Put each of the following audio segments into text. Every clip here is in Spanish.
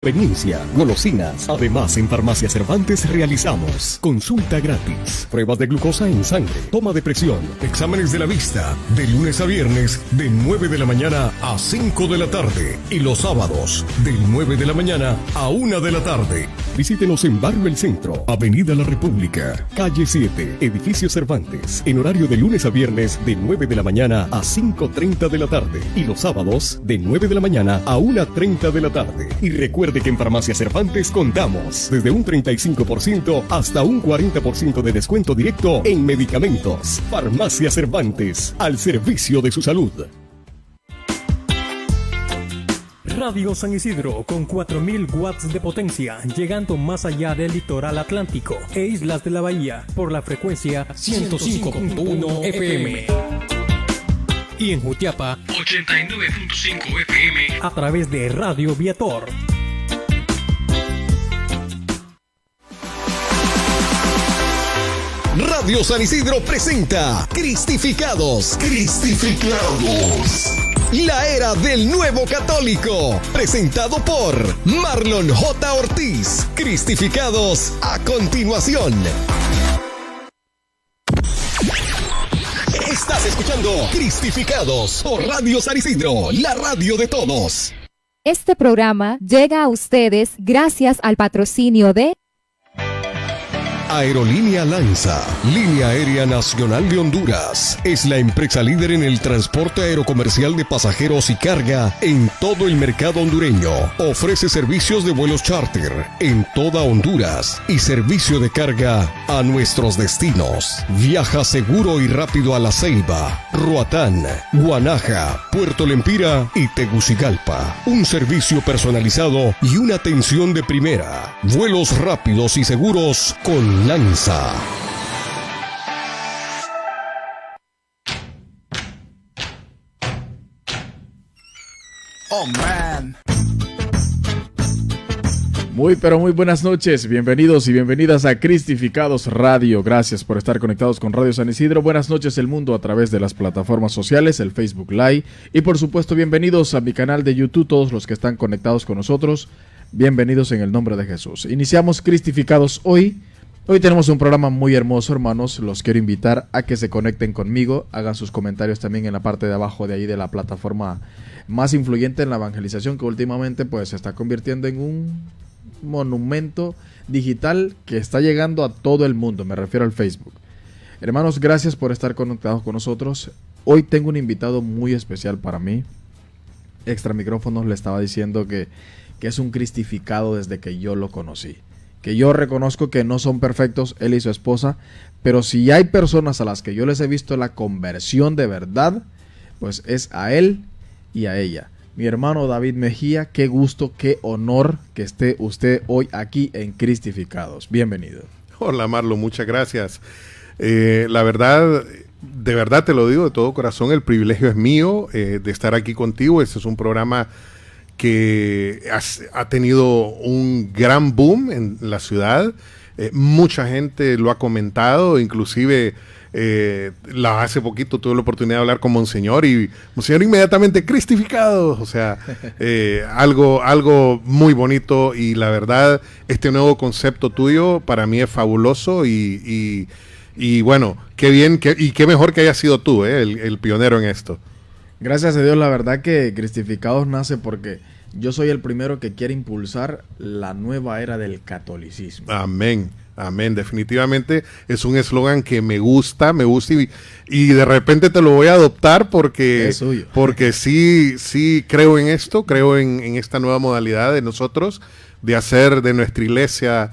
Conveniencia, golosinas. Además, en Farmacia Cervantes realizamos consulta gratis, pruebas de glucosa en sangre, toma de presión, exámenes de la vista, de lunes a viernes, de 9 de la mañana a 5 de la tarde y los sábados, de 9 de la mañana a 1 de la tarde. Visítenos en Barrio El Centro, Avenida La República, calle 7, Edificio Cervantes, en horario de lunes a viernes, de 9 de la mañana a 5:30 de la tarde y los sábados, de 9 de la mañana a 1:30 de la tarde. Y recuerde que en Farmacia Cervantes contamos desde un 35% hasta un 40% de descuento directo en medicamentos. Farmacia Cervantes, al servicio de su salud. Radio San Isidro con 4000 watts de potencia, llegando más allá del litoral atlántico e islas de la bahía por la frecuencia 105.1 FM. Y en Jutiapa 89.5 FM a través de Radio Viator. Radio San Isidro presenta Cristificados. La era del nuevo católico. Presentado por Marlon J. Ortiz. Cristificados a continuación. Estás escuchando Cristificados por Radio San Isidro, la radio de todos. Este programa llega a ustedes gracias al patrocinio de Aerolínea Lanza, línea aérea nacional de Honduras. Es la empresa líder en el transporte aerocomercial de pasajeros y carga en todo el mercado hondureño. Ofrece servicios de vuelos charter en toda Honduras y servicio de carga a nuestros destinos. Viaja seguro y rápido a La Ceiba, Roatán, Guanaja, Puerto Lempira y Tegucigalpa. Un servicio personalizado y una atención de primera. Vuelos rápidos y seguros con Lanza. Oh man. Muy buenas noches, bienvenidos y bienvenidas a Cristificados Radio. Gracias por estar conectados con Radio San Isidro. Buenas noches el mundo a través de las plataformas sociales, el Facebook Live y por supuesto bienvenidos a mi canal de YouTube, todos los que están conectados con nosotros. Bienvenidos en el nombre de Jesús. Iniciamos Cristificados hoy. Hoy tenemos un programa muy hermoso, hermanos. Los quiero invitar a que se conecten conmigo. Hagan sus comentarios también en la parte de abajo de ahí de la plataforma más influyente en la evangelización, que últimamente pues se está convirtiendo en un monumento digital que está llegando a todo el mundo. Me refiero al Facebook. Hermanos, gracias por estar conectados con nosotros. Hoy tengo un invitado muy especial para mí. Extra micrófonos le estaba diciendo que es un cristificado desde que yo lo conocí. Que yo reconozco que no son perfectos, él y su esposa, pero si hay personas a las que yo les he visto la conversión de verdad, pues es a él y a ella. Mi hermano David Mejía, qué gusto, qué honor que esté usted hoy aquí en Cristificados. Bienvenido. Hola Marlon, muchas gracias. La verdad, de verdad te lo digo de todo corazón, el privilegio es mío de estar aquí contigo. Este es un programa que ha tenido un gran boom en la ciudad. Mucha gente lo ha comentado, inclusive hace poquito tuve la oportunidad de hablar con Monseñor y Monseñor inmediatamente cristificado. O sea, algo muy bonito y la verdad, este nuevo concepto tuyo para mí es fabuloso y bueno, qué bien y qué mejor que haya sido tú, el pionero en esto. Gracias a Dios, la verdad que Cristificados nace porque yo soy el primero que quiere impulsar la nueva era del catolicismo. Amén, amén. Definitivamente es un eslogan que me gusta y de repente te lo voy a adoptar porque sí creo en esto, creo en esta nueva modalidad de nosotros de hacer de nuestra iglesia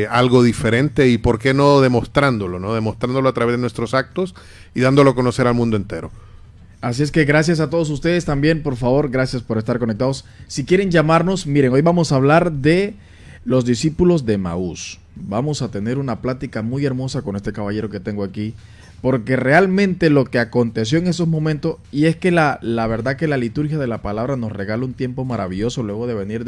algo diferente y por qué no demostrándolo, ¿no? Demostrándolo a través de nuestros actos y dándolo a conocer al mundo entero. Así es que gracias a todos ustedes también, por favor, gracias por estar conectados. Si quieren llamarnos, miren, hoy vamos a hablar de los discípulos de Emaús. Vamos a tener una plática muy hermosa con este caballero que tengo aquí, porque realmente lo que aconteció en esos momentos, y es que la verdad que la liturgia de la palabra nos regala un tiempo maravilloso luego de venir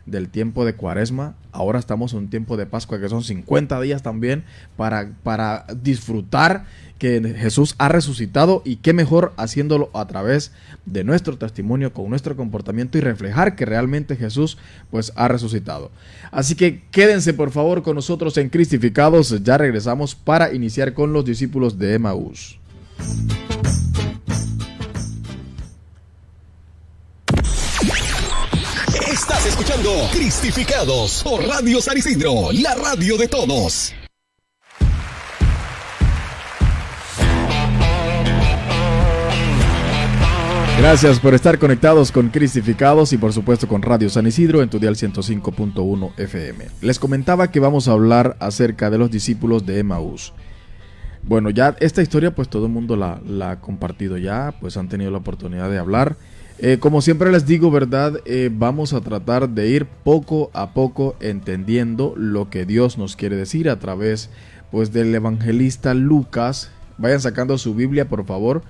del tiempo de Cuaresma, ahora estamos en un tiempo de Pascua que son 50 días también para disfrutar que Jesús ha resucitado, y qué mejor haciéndolo a través de nuestro testimonio, con nuestro comportamiento, y reflejar que realmente Jesús pues ha resucitado. Así que quédense por favor con nosotros en Cristificados, ya regresamos para iniciar con los discípulos de Emaús. Estás escuchando Cristificados por Radio San Isidro, la radio de todos. Gracias por estar conectados con Cristificados y por supuesto con Radio San Isidro en tu dial 105.1 FM. Les comentaba que vamos a hablar acerca de los discípulos de Emaús. Bueno, ya esta historia pues todo el mundo la ha compartido ya, pues han tenido la oportunidad de hablar. Como siempre les digo, ¿verdad? Vamos a tratar de ir poco a poco entendiendo lo que Dios nos quiere decir a través pues del evangelista Lucas. Vayan sacando su Biblia, por favor,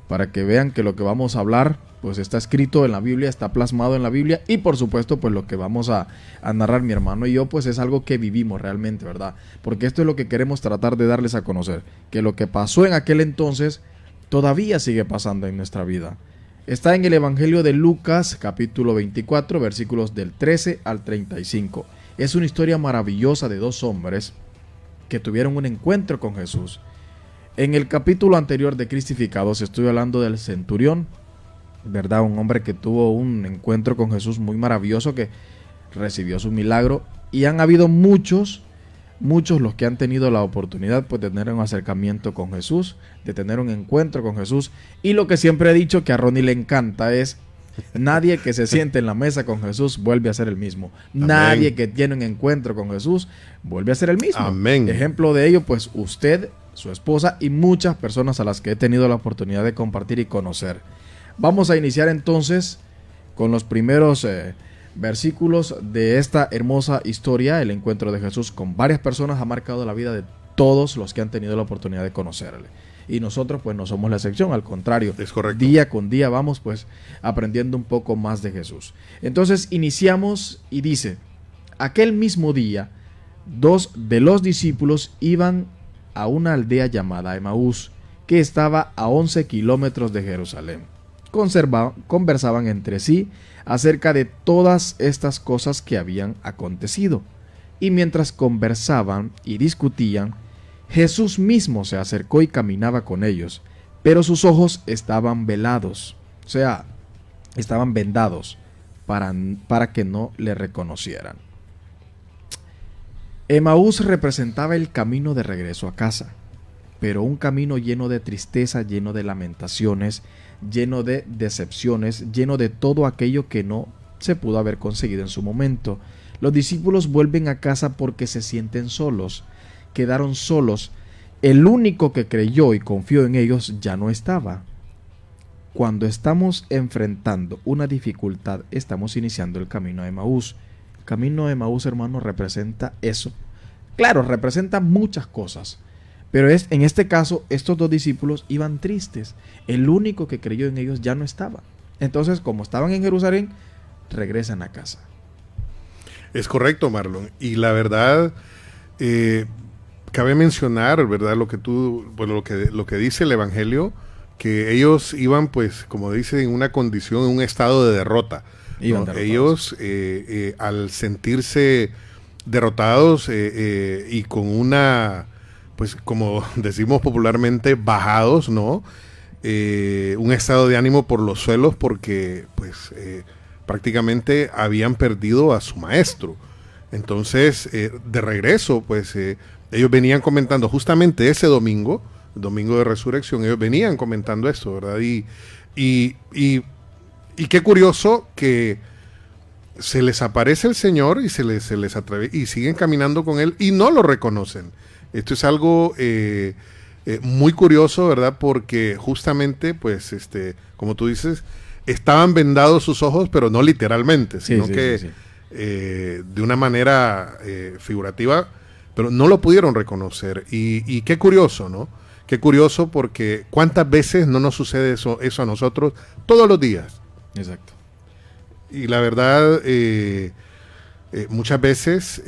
para que vean que lo que vamos a hablar pues está escrito en la Biblia, está plasmado en la Biblia, y por supuesto pues lo que vamos a narrar mi hermano y yo pues es algo que vivimos realmente, ¿verdad? Porque esto es lo que queremos tratar de darles a conocer, que lo que pasó en aquel entonces todavía sigue pasando en nuestra vida. Está en el Evangelio de Lucas, capítulo 24, versículos del 13 al 35. Es una historia maravillosa de dos hombres que tuvieron un encuentro con Jesús. En el capítulo anterior de Cristificados estoy hablando del centurión, ¿verdad? Un hombre que tuvo un encuentro con Jesús muy maravilloso, que recibió su milagro. Y han habido muchos los que han tenido la oportunidad pues, de tener un acercamiento con Jesús, de tener un encuentro con Jesús. Y lo que siempre he dicho, que a Ronnie le encanta, es: nadie que se siente en la mesa con Jesús vuelve a ser el mismo. Amén. Nadie que tiene un encuentro con Jesús vuelve a ser el mismo. Amén. Ejemplo de ello, pues usted, su esposa y muchas personas a las que he tenido la oportunidad de compartir y conocer. Vamos a iniciar entonces con los primeros versículos de esta hermosa historia. El encuentro de Jesús con varias personas ha marcado la vida de todos los que han tenido la oportunidad de conocerle. Y nosotros pues no somos la excepción, al contrario. Es correcto. Día con día vamos pues aprendiendo un poco más de Jesús. Entonces iniciamos y dice: aquel mismo día, 2 de los discípulos iban a una aldea llamada Emaús, que estaba a 11 kilómetros de Jerusalén. Conversaban entre sí acerca de todas estas cosas que habían acontecido. Y mientras conversaban y discutían, Jesús mismo se acercó y caminaba con ellos, pero sus ojos estaban velados, o sea, estaban vendados para que no le reconocieran. Emaús representaba el camino de regreso a casa, pero un camino lleno de tristeza, lleno de lamentaciones, lleno de decepciones, lleno de todo aquello que no se pudo haber conseguido en su momento. Los discípulos vuelven a casa porque se sienten solos, quedaron solos. El único que creyó y confió en ellos ya no estaba. Cuando estamos enfrentando una dificultad, estamos iniciando el camino a Emaús. El camino a Emaús, hermano, representa eso. Claro, representa muchas cosas, pero en este caso, estos dos discípulos iban tristes. El único que creyó en ellos ya no estaba. Entonces, como estaban en Jerusalén, regresan a casa. Es correcto, Marlon. Y la verdad, cabe mencionar, ¿verdad? Lo que dice el Evangelio, que ellos iban, pues, como dice, en una condición, en un estado de derrota, ¿no? Ellos, al sentirse derrotados y con una, pues, como decimos popularmente, bajados, ¿no? Un estado de ánimo por los suelos, porque, pues, prácticamente habían perdido a su maestro. Entonces, de regreso, pues, ellos venían comentando justamente ese domingo de resurrección, ellos venían comentando esto, ¿verdad? Y qué curioso que se les aparece el Señor y se les atreve y siguen caminando con Él y no lo reconocen. Esto es algo muy curioso, ¿verdad? Porque justamente, pues, como tú dices, estaban vendados sus ojos, pero no literalmente, sino de una manera figurativa, pero no lo pudieron reconocer. Y qué curioso, ¿no? Qué curioso, porque cuántas veces no nos sucede eso a nosotros todos los días. Exacto. Y la verdad, muchas veces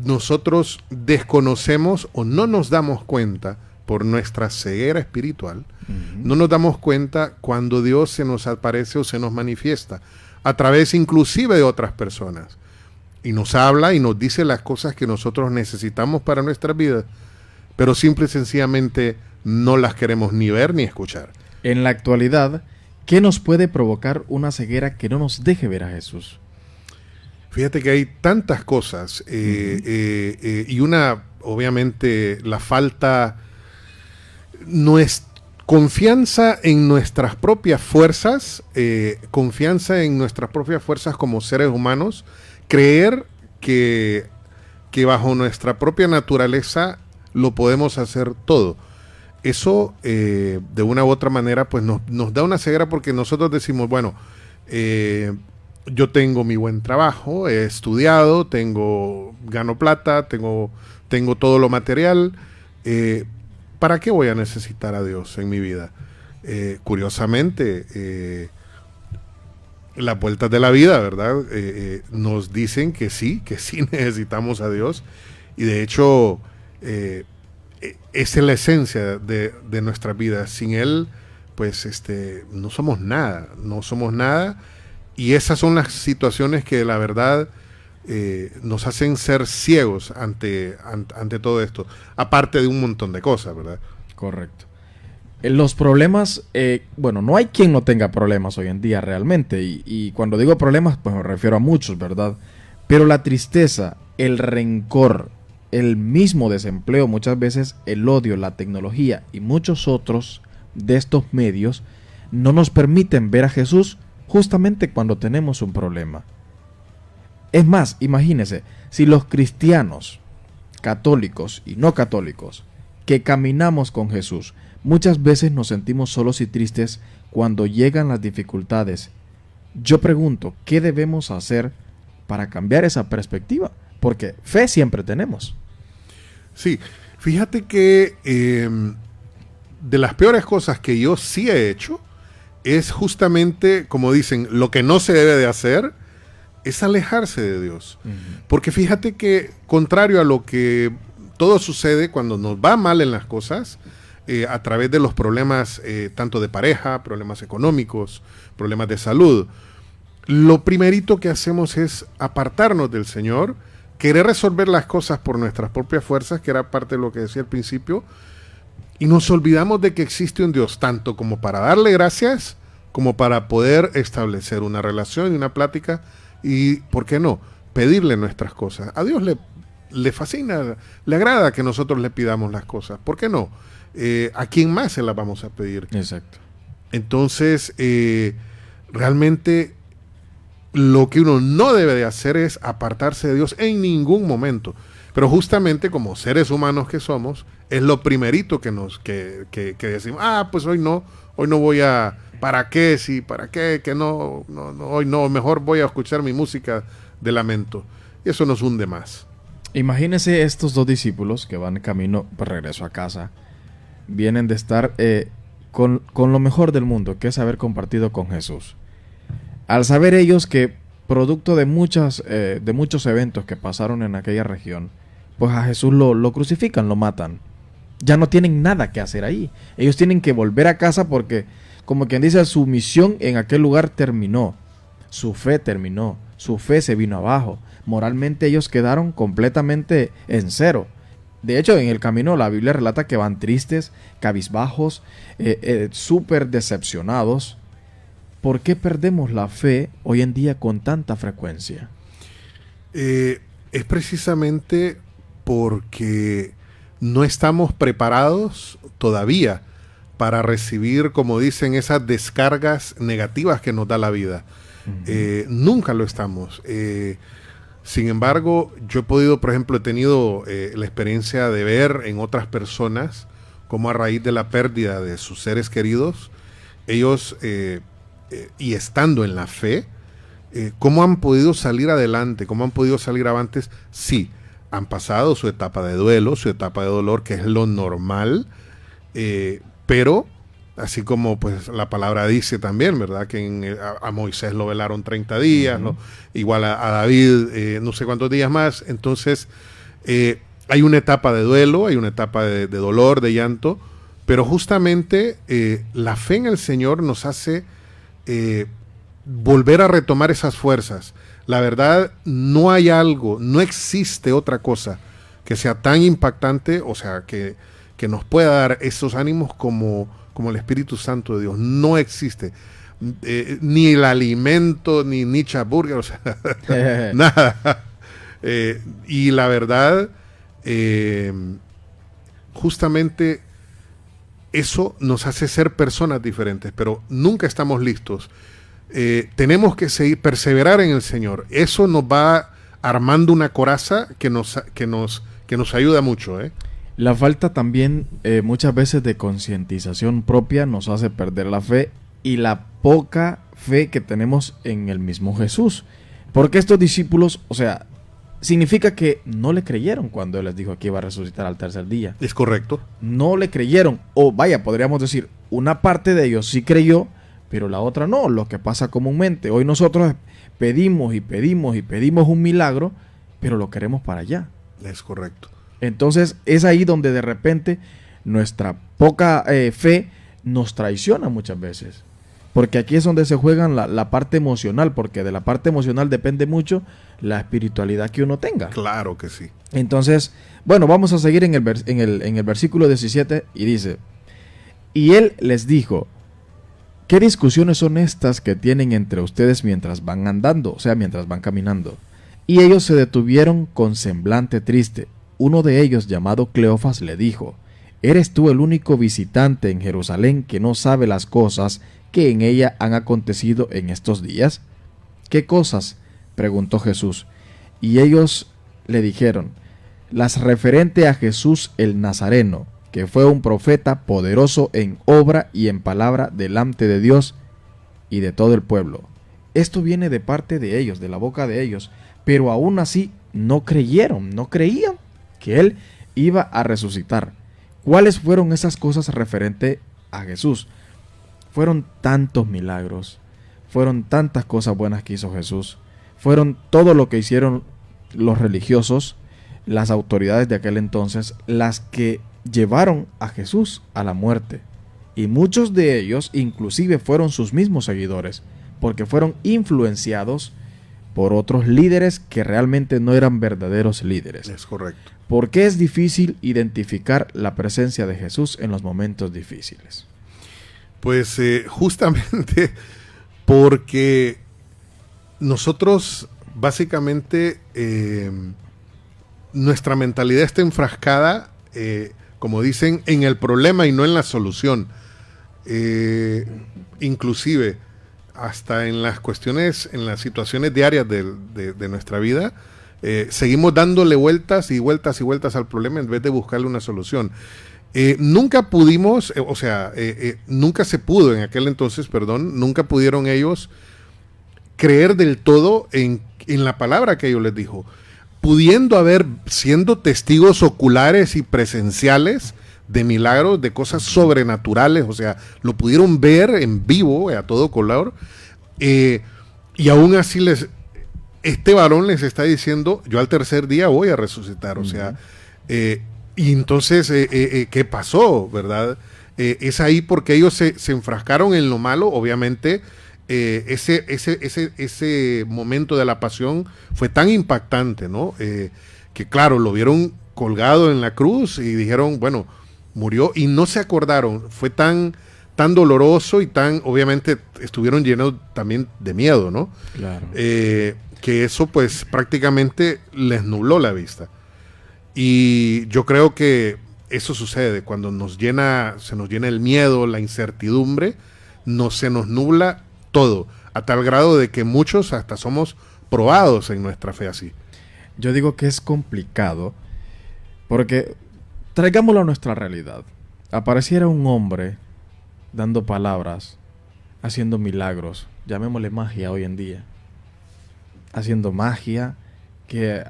nosotros desconocemos o no nos damos cuenta por nuestra ceguera espiritual, no nos damos cuenta cuando Dios se nos aparece o se nos manifiesta a través inclusive de otras personas y nos habla y nos dice las cosas que nosotros necesitamos para nuestras vidas, pero simple y sencillamente no las queremos ni ver ni escuchar. En la actualidad, ¿qué nos puede provocar una ceguera que no nos deje ver a Jesús? Fíjate que hay tantas cosas y una, obviamente, la falta, no es confianza en nuestras propias fuerzas, como seres humanos, creer que bajo nuestra propia naturaleza lo podemos hacer todo. Eso, de una u otra manera, pues nos da una ceguera porque nosotros decimos, bueno, yo tengo mi buen trabajo, he estudiado, gano plata, tengo todo lo material, ¿para qué voy a necesitar a Dios en mi vida? Curiosamente, las vueltas de la vida, ¿verdad? Nos dicen que sí necesitamos a Dios, y de hecho esa es la esencia de nuestra vida. Sin Él, pues no somos nada, y esas son las situaciones que la verdad nos hacen ser ciegos ante todo esto, aparte de un montón de cosas, ¿verdad? Correcto. Los problemas, bueno, no hay quien no tenga problemas hoy en día realmente, y cuando digo problemas, pues me refiero a muchos, ¿verdad? Pero la tristeza, el rencor, el mismo desempleo, muchas veces el odio, la tecnología y muchos otros de estos medios no nos permiten ver a Jesús justamente cuando tenemos un problema. Es más, imagínense, si los cristianos, católicos y no católicos, que caminamos con Jesús, muchas veces nos sentimos solos y tristes cuando llegan las dificultades. Yo pregunto, ¿qué debemos hacer para cambiar esa perspectiva? Porque fe siempre tenemos. Sí, fíjate que de las peores cosas que yo sí he hecho es justamente, como dicen, lo que no se debe de hacer es alejarse de Dios. Porque fíjate que, contrario a lo que todo sucede cuando nos va mal en las cosas, a través de los problemas tanto de pareja, problemas económicos, problemas de salud, lo primerito que hacemos es apartarnos del Señor, querer resolver las cosas por nuestras propias fuerzas, que era parte de lo que decía al principio, y nos olvidamos de que existe un Dios, tanto como para darle gracias, como para poder establecer una relación y una plática, y, ¿por qué no?, pedirle nuestras cosas. A Dios le fascina, le agrada que nosotros le pidamos las cosas. ¿Por qué no? ¿A quién más se las vamos a pedir? Exacto. Entonces, realmente lo que uno no debe de hacer es apartarse de Dios en ningún momento. Pero justamente como seres humanos que somos, es lo primerito que decimos, pues hoy no voy a, ¿para qué? Sí, ¿para qué? Que no, hoy no, mejor voy a escuchar mi música de lamento. Y eso nos hunde más. Imagínense estos dos discípulos que van camino por regreso a casa. Vienen de estar con lo mejor del mundo, que es haber compartido con Jesús. Al saber ellos que, producto de muchos eventos que pasaron en aquella región, pues a Jesús lo crucifican, lo matan. Ya no tienen nada que hacer ahí. Ellos tienen que volver a casa porque, como quien dice, su misión en aquel lugar terminó. Su fe terminó. Su fe se vino abajo. Moralmente ellos quedaron completamente en cero. De hecho, en el camino la Biblia relata que van tristes, cabizbajos, súper decepcionados. ¿Por qué perdemos la fe hoy en día con tanta frecuencia? Es precisamente porque no estamos preparados todavía para recibir, como dicen, esas descargas negativas que nos da la vida. Nunca lo estamos. Sin embargo, yo he podido, por ejemplo, he tenido la experiencia de ver en otras personas cómo a raíz de la pérdida de sus seres queridos, ellos, y estando en la fe, cómo han podido salir adelante, cómo han podido salir avantes. Sí, han pasado su etapa de duelo, su etapa de dolor, que es lo normal, pero así como pues la palabra dice también, ¿verdad? Que a Moisés lo velaron 30 días, ¿no? Igual a David no sé cuántos días más. Entonces hay una etapa de duelo, hay una etapa de dolor, de llanto, pero justamente la fe en el Señor nos hace volver a retomar esas fuerzas. La verdad, no hay algo, no existe otra cosa que sea tan impactante, o sea, que nos pueda dar esos ánimos como el Espíritu Santo de Dios. No existe. Ni el alimento, ni Nietzsche Burger, o sea, nada. Y la verdad, justamente eso nos hace ser personas diferentes, pero nunca estamos listos. Tenemos que seguir, perseverar en el Señor. Eso nos va armando una coraza que nos ayuda mucho. La falta también muchas veces de concientización propia nos hace perder la fe y la poca fe que tenemos en el mismo Jesús. Porque estos discípulos, o sea, significa que no le creyeron cuando Él les dijo que iba a resucitar al tercer día. Es correcto. No le creyeron, o vaya, podríamos decir, una parte de ellos sí creyó, pero la otra no, lo que pasa comúnmente. Hoy nosotros pedimos y pedimos y pedimos un milagro, pero lo queremos para allá. Es correcto. Entonces es ahí donde de repente nuestra poca fe nos traiciona muchas veces. Porque aquí es donde se juega la parte emocional, porque de la parte emocional depende mucho la espiritualidad que uno tenga. Claro que sí. Entonces, bueno, vamos a seguir en el versículo 17 y dice: y Él les dijo, ¿qué discusiones son estas que tienen entre ustedes mientras van andando? O sea, mientras van caminando. Y ellos se detuvieron con semblante triste. Uno de ellos, llamado Cleofas, le dijo: ¿eres tú el único visitante en Jerusalén que no sabe las cosas que en ella han acontecido en estos días? ¿Qué cosas?, preguntó Jesús. Y ellos le dijeron: las referente a Jesús el Nazareno, que fue un profeta poderoso en obra y en palabra delante de Dios y de todo el pueblo. Esto viene de parte de ellos, de la boca de ellos, pero aún así no creyeron, no creían que Él iba a resucitar. ¿Cuáles fueron esas cosas referente a Jesús? Fueron tantos milagros, fueron tantas cosas buenas que hizo Jesús, fueron todo lo que hicieron los religiosos, las autoridades de aquel entonces, las que llevaron a Jesús a la muerte. Y muchos de ellos inclusive fueron sus mismos seguidores, porque fueron influenciados por otros líderes que realmente no eran verdaderos líderes. Es correcto. ¿Por qué es difícil identificar la presencia de Jesús en los momentos difíciles? Pues justamente porque nosotros básicamente nuestra mentalidad está enfrascada, como dicen, en el problema y no en la solución. Inclusive hasta en las cuestiones, en las situaciones diarias de nuestra vida, seguimos dándole vueltas y vueltas y vueltas al problema en vez de buscarle una solución. Nunca pudimos, nunca se pudo en aquel entonces, nunca pudieron ellos creer del todo en la palabra que ellos les dijo, siendo testigos oculares y presenciales de milagros, de cosas sobrenaturales, o sea, lo pudieron ver en vivo, a todo color, y aún así este varón les está diciendo: yo al tercer día voy a resucitar. O sea, y entonces, ¿qué pasó? ¿Verdad? Es ahí porque ellos se enfrascaron en lo malo. Obviamente, ese momento de la pasión fue tan impactante, ¿no? Que claro, lo vieron colgado en la cruz y dijeron, bueno, murió, y no se acordaron. Fue tan doloroso y obviamente estuvieron llenos también de miedo, ¿no? Claro. Que eso pues prácticamente les nubló la vista. Y yo creo que eso sucede cuando se nos llena el miedo, la incertidumbre, se nos nubla todo, a tal grado de que muchos hasta somos probados en nuestra fe así. Yo digo que es complicado porque, traigámoslo a nuestra realidad, apareciera un hombre dando palabras, haciendo milagros, llamémosle magia hoy en día, haciendo magia, que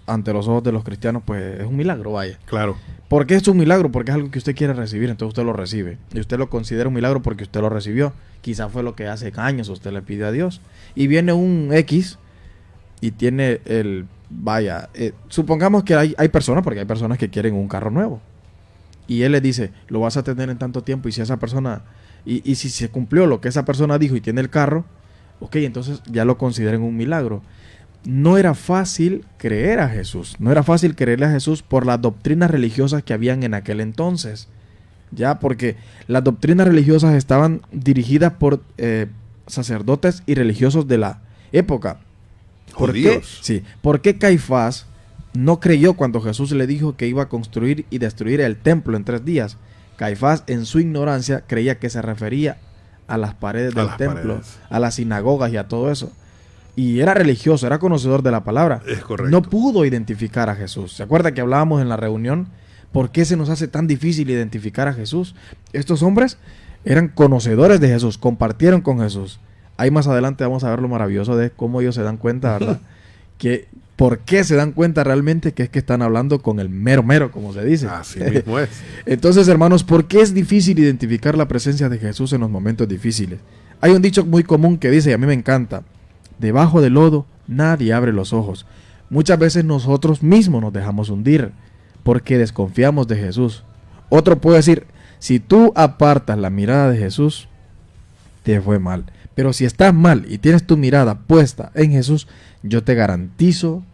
ante los ojos de los cristianos pues es un milagro, vaya. Claro. ¿Por qué es un milagro? Porque es algo que usted quiere recibir, entonces usted lo recibe. Y usted lo considera un milagro porque usted lo recibió. Quizás fue lo que hace años usted le pide a Dios. Y viene un X y tiene supongamos que hay personas, porque hay personas que quieren un carro nuevo. Y él le dice, lo vas a tener en tanto tiempo. Y si esa persona, y si se cumplió lo que esa persona dijo y tiene el carro, ok, entonces ya lo consideren un milagro. No era fácil creer a Jesús. No era fácil creerle a Jesús por las doctrinas religiosas que habían en aquel entonces. Ya, porque las doctrinas religiosas estaban dirigidas por sacerdotes y religiosos de la época. ¿Por qué? Sí. ¿Por qué Caifás no creyó cuando Jesús le dijo que iba a construir y destruir el templo en 3 días? Caifás, en su ignorancia, creía que se refería a las paredes del templo, a las sinagogas y a todo eso. Y era religioso, era conocedor de la palabra. Es correcto. No pudo identificar a Jesús. ¿Se acuerda que hablábamos en la reunión? ¿Por qué se nos hace tan difícil identificar a Jesús? Estos hombres eran conocedores de Jesús, compartieron con Jesús. Ahí más adelante vamos a ver lo maravilloso de cómo ellos se dan cuenta, ¿verdad? ¿Por qué se dan cuenta realmente que es que están hablando con el mero mero, como se dice? Así mismo es. Entonces, hermanos, ¿por qué es difícil identificar la presencia de Jesús en los momentos difíciles? Hay un dicho muy común que dice, y a mí me encanta, debajo del lodo nadie abre los ojos. Muchas veces nosotros mismos nos dejamos hundir porque desconfiamos de Jesús. Otro puede decir, si tú apartas la mirada de Jesús, te fue mal. Pero si estás mal y tienes tu mirada puesta en Jesús, yo te garantizo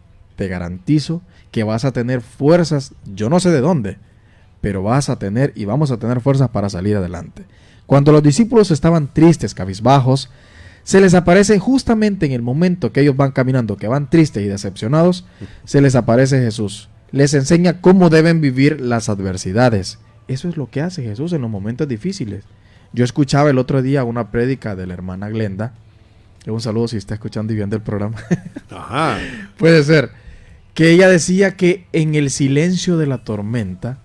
que vas a tener fuerzas, yo no sé de dónde, pero vas a tener y vamos a tener fuerzas para salir adelante. Cuando los discípulos estaban tristes, cabizbajos, se les aparece justamente en el momento que ellos van caminando, que van tristes y decepcionados, se les aparece Jesús. Les enseña cómo deben vivir las adversidades. Eso es lo que hace Jesús en los momentos difíciles. Yo escuchaba el otro día una prédica de la hermana Glenda. Un saludo si está escuchando y viendo el programa. Ajá. Puede ser. Que ella decía que en el silencio de la tormenta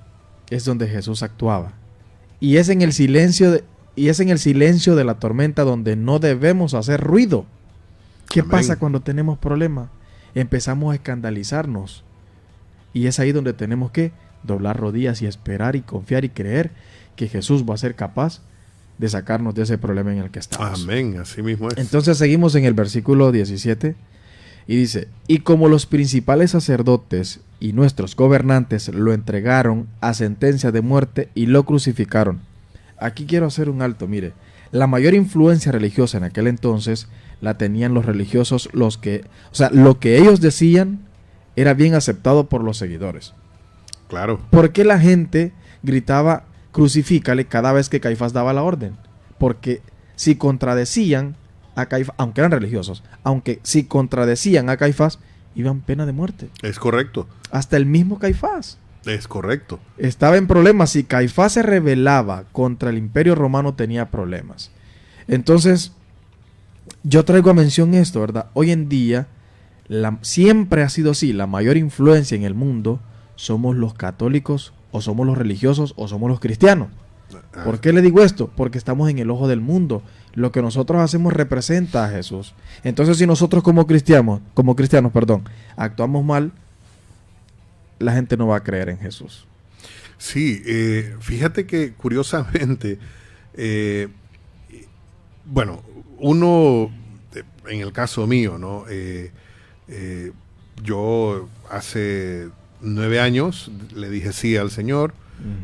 es donde Jesús actuaba. Y es en el silencio de la tormenta donde no debemos hacer ruido. ¿Qué Amén. pasa cuando tenemos problemas? Empezamos a escandalizarnos. Y es ahí donde tenemos que doblar rodillas y esperar y confiar y creer que Jesús va a ser capaz de sacarnos de ese problema en el que estamos. Amén, así mismo es. Entonces seguimos en el versículo 17 y dice, y como los principales sacerdotes y nuestros gobernantes lo entregaron a sentencia de muerte y lo crucificaron. Aquí quiero hacer un alto, mire, la mayor influencia religiosa en aquel entonces la tenían los religiosos, lo que ellos decían era bien aceptado por los seguidores. Claro. ¿Por qué la gente gritaba crucifícale cada vez que Caifás daba la orden? Porque si contradecían a Caifás, aunque eran religiosos, si contradecían a Caifás, iban pena de muerte. Es correcto. Hasta el mismo Caifás Es correcto. estaba en problemas. Si Caifás se rebelaba contra el imperio romano, tenía problemas. Entonces, yo traigo a mención esto, ¿verdad? Hoy en día, siempre ha sido así, la mayor influencia en el mundo somos los católicos, o somos los religiosos, o somos los cristianos. ¿Por qué le digo esto? Porque estamos en el ojo del mundo. Lo que nosotros hacemos representa a Jesús. Entonces, si nosotros como cristianos, actuamos mal, la gente no va a creer en Jesús. Sí, fíjate que curiosamente, uno, en el caso mío, ¿no? Yo hace 9 años le dije sí al Señor.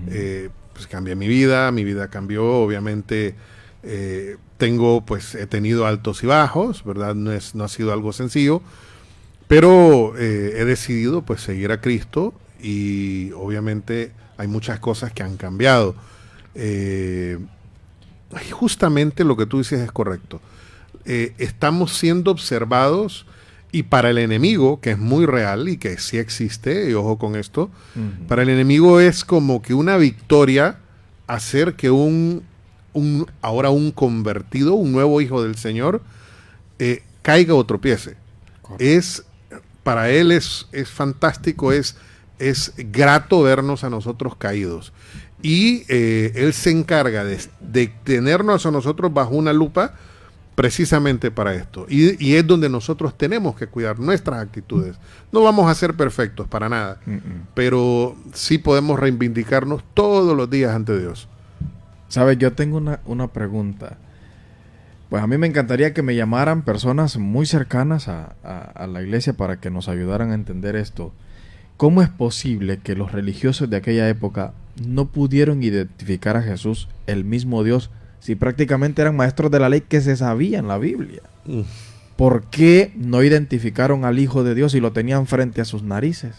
Pues cambié mi vida cambió, obviamente. He tenido altos y bajos, ¿verdad? No ha sido algo sencillo, pero he decidido pues seguir a Cristo y obviamente hay muchas cosas que han cambiado. Justamente lo que tú dices es correcto. Estamos siendo observados y para el enemigo, que es muy real y que sí existe, y ojo con esto, para el enemigo es como que una victoria hacer que ahora un convertido, un nuevo hijo del Señor, caiga o tropiece. Para él es fantástico, es grato vernos a nosotros caídos. Y él se encarga de tenernos a nosotros bajo una lupa precisamente para esto. Y es donde nosotros tenemos que cuidar nuestras actitudes. No vamos a ser perfectos para nada, pero sí podemos reivindicarnos todos los días ante Dios. ¿Sabes? Yo tengo una pregunta. Pues a mí me encantaría que me llamaran personas muy cercanas a la iglesia para que nos ayudaran a entender esto. ¿Cómo es posible que los religiosos de aquella época no pudieron identificar a Jesús, el mismo Dios, si prácticamente eran maestros de la ley que se sabían la Biblia? ¿Por qué no identificaron al Hijo de Dios y lo tenían frente a sus narices?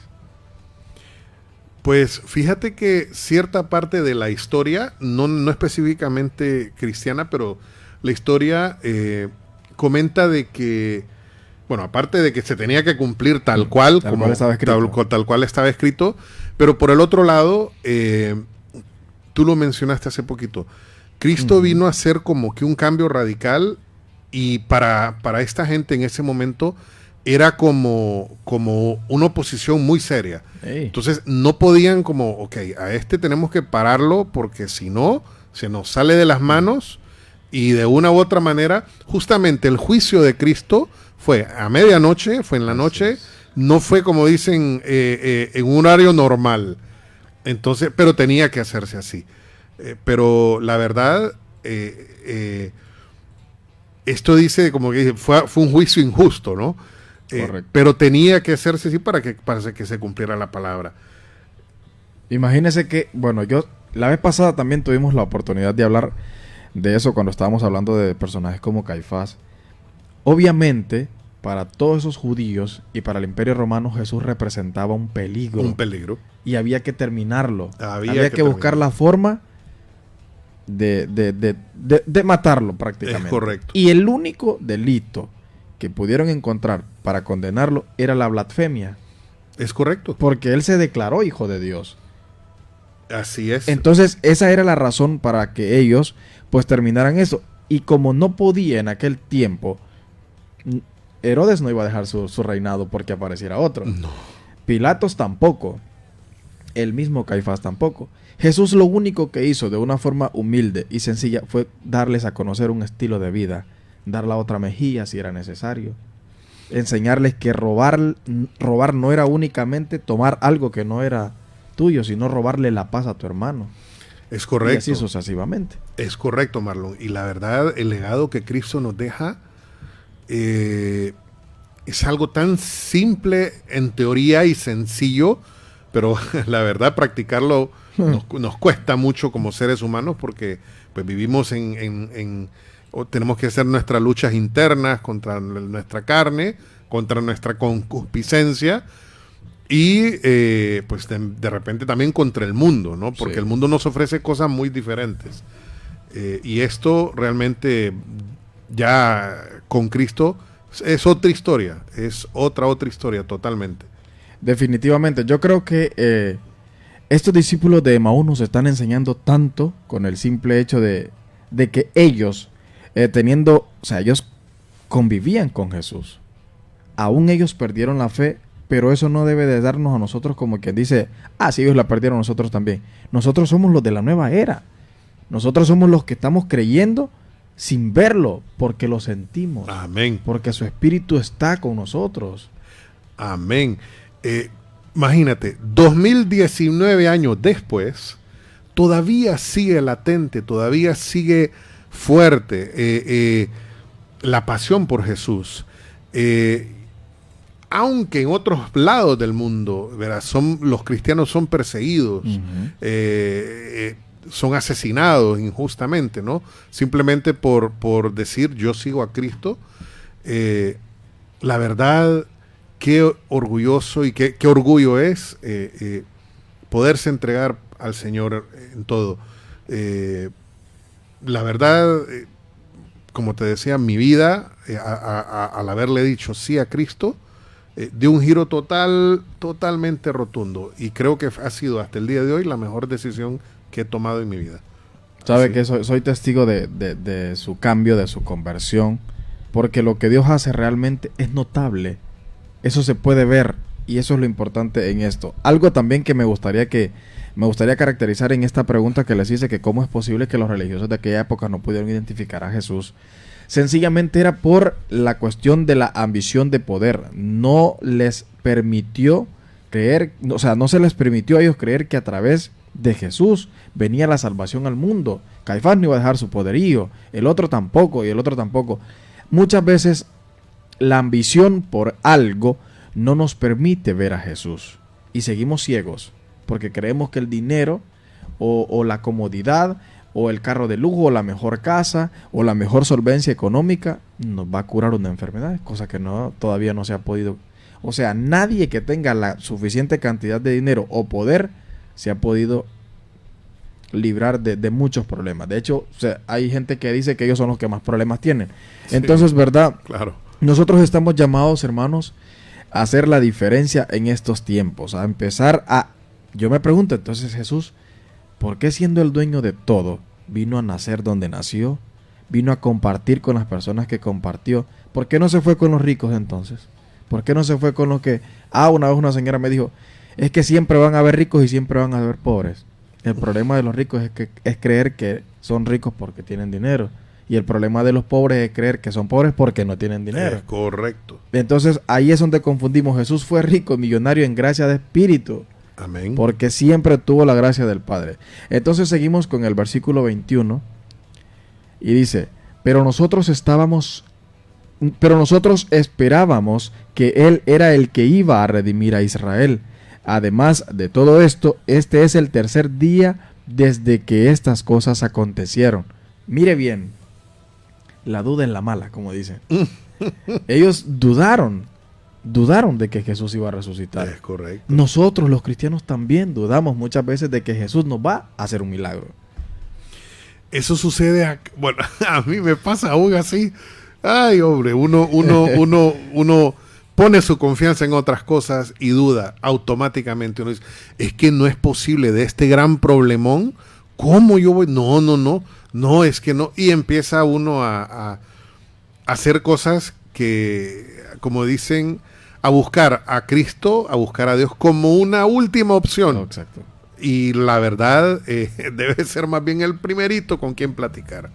Pues fíjate que cierta parte de la historia, no específicamente cristiana, pero la historia comenta de que, bueno, aparte de que se tenía que cumplir tal cual estaba escrito, pero por el otro lado, tú lo mencionaste hace poquito, Cristo vino a hacer como que un cambio radical, y para esta gente en ese momento era como una oposición muy seria. Entonces no podían ok, a este tenemos que pararlo porque si no, se nos sale de las manos, y de una u otra manera, justamente el juicio de Cristo fue a medianoche, fue en la noche, no fue como dicen en un horario normal. Entonces, pero tenía que hacerse así. Pero la verdad, esto dice como que fue un juicio injusto, ¿no? Pero tenía que hacerse así para que se cumpliera la palabra. Imagínese que, bueno, la vez pasada también tuvimos la oportunidad de hablar de eso cuando estábamos hablando de personajes como Caifás. Obviamente, para todos esos judíos y para el Imperio Romano, Jesús representaba un peligro. Un peligro. Y había que terminarlo. Había que buscar la forma de matarlo prácticamente. Es correcto. Y el único delito que pudieron encontrar para condenarlo era la blasfemia. Es correcto. Porque él se declaró hijo de Dios. Así es. Entonces, esa era la razón para que ellos pues terminaran eso. Y como no podía en aquel tiempo, Herodes no iba a dejar su reinado porque apareciera otro. No. Pilatos tampoco. El mismo Caifás tampoco. Jesús lo único que hizo de una forma humilde y sencilla fue darles a conocer un estilo de vida, dar la otra mejilla si era necesario, enseñarles que robar no era únicamente tomar algo que no era tuyo, sino robarle la paz a tu hermano. Es correcto. Y así sucesivamente. Es correcto, Marlon. Y la verdad, el legado que Cristo nos deja es algo tan simple en teoría y sencillo, pero la verdad practicarlo nos cuesta mucho como seres humanos, porque pues vivimos tenemos que hacer nuestras luchas internas contra nuestra carne, contra nuestra concupiscencia, y pues de repente también contra el mundo, ¿no? Porque el mundo nos ofrece cosas muy diferentes. Y esto realmente ya con Cristo es otra historia, es otra historia totalmente. Definitivamente, yo creo que estos discípulos de Emaús nos están enseñando tanto con el simple hecho de que ellos, ellos convivían con Jesús. Aún ellos perdieron la fe, pero eso no debe de darnos a nosotros como quien dice, si ellos la perdieron, nosotros también. Nosotros somos los de la nueva era. Nosotros somos los que estamos creyendo sin verlo, porque lo sentimos. Amén. Porque su espíritu está con nosotros. Amén. Imagínate, 2019 años después, todavía sigue latente, todavía sigue fuerte la pasión por Jesús. Aunque en otros lados del mundo, ¿verdad? Los cristianos son perseguidos, son asesinados injustamente, ¿no? Simplemente por decir yo sigo a Cristo. La verdad, qué orgulloso y qué orgullo es poderse entregar al Señor en todo. La verdad, como te decía, mi vida, al haberle dicho sí a Cristo, dio un giro totalmente rotundo, y creo que ha sido hasta el día de hoy la mejor decisión que he tomado en mi vida. Sabe que soy testigo de su cambio, de su conversión, porque lo que Dios hace realmente es notable. Eso se puede ver, y eso es lo importante en esto. Algo también que me gustaría caracterizar en esta pregunta que les hice, que cómo es posible que los religiosos de aquella época no pudieron identificar a Jesús. sencillamente era por la cuestión de la ambición de poder. No les permitió creer, o sea, no se les permitió a ellos creer que a través de Jesús venía la salvación al mundo. Caifás no iba a dejar su poderío, el otro tampoco y el otro tampoco. Muchas veces la ambición por algo no nos permite ver a Jesús y seguimos ciegos porque creemos que el dinero o la comodidad o el carro de lujo o la mejor casa o la mejor solvencia económica nos va a curar una enfermedad, cosa que todavía no se ha podido. O sea, nadie que tenga la suficiente cantidad de dinero o poder se ha podido librar de muchos problemas. De hecho, o sea, hay gente que dice que ellos son los que más problemas tienen. Sí, entonces, ¿verdad? Claro. Nosotros estamos llamados, hermanos, a hacer la diferencia en estos tiempos, a empezar a... Yo me pregunto, entonces, Jesús, ¿por qué siendo el dueño de todo, vino a nacer donde nació? Vino a compartir con las personas que compartió. ¿Por qué no se fue con los ricos entonces? ¿Por qué no se fue con los que... una vez una señora me dijo, es que siempre van a haber ricos y siempre van a haber pobres. El problema de los ricos es creer que son ricos porque tienen dinero. Y el problema de los pobres es creer que son pobres porque no tienen dinero. Es correcto. Entonces ahí es donde confundimos. Jesús fue rico, millonario en gracia de espíritu. Amén. Porque siempre tuvo la gracia del Padre. Entonces seguimos con el versículo 21. Y dice, pero nosotros esperábamos que Él era el que iba a redimir a Israel. Además de todo esto, este es el tercer día desde que estas cosas acontecieron. Mire bien, la duda es la mala, como dicen. Ellos dudaron de que Jesús iba a resucitar. Es correcto. Nosotros los cristianos también dudamos muchas veces de que Jesús nos va a hacer un milagro. Eso sucede, a mí me pasa aún así. Ay, hombre, uno pone su confianza en otras cosas y duda automáticamente. Uno dice, es que no es posible de este gran problemón. ¿Cómo yo voy? No, es que no. Y empieza uno a hacer cosas que, como dicen, a buscar a Cristo, a buscar a Dios como una última opción. No, exacto. Y la verdad, debe ser más bien el primerito con quien platicar.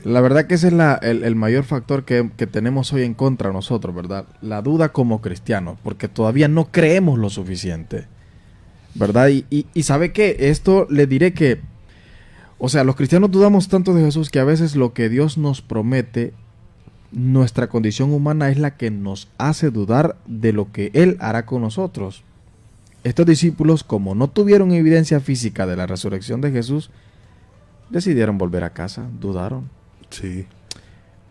La verdad que ese es el mayor factor que tenemos hoy en contra nosotros, ¿verdad? La duda como cristianos, porque todavía no creemos lo suficiente, ¿verdad? Y ¿sabe qué? Esto le diré que, o sea, los cristianos dudamos tanto de Jesús que a veces lo que Dios nos promete, nuestra condición humana es la que nos hace dudar de lo que Él hará con nosotros. Estos discípulos, como no tuvieron evidencia física de la resurrección de Jesús, decidieron volver a casa, dudaron. Sí.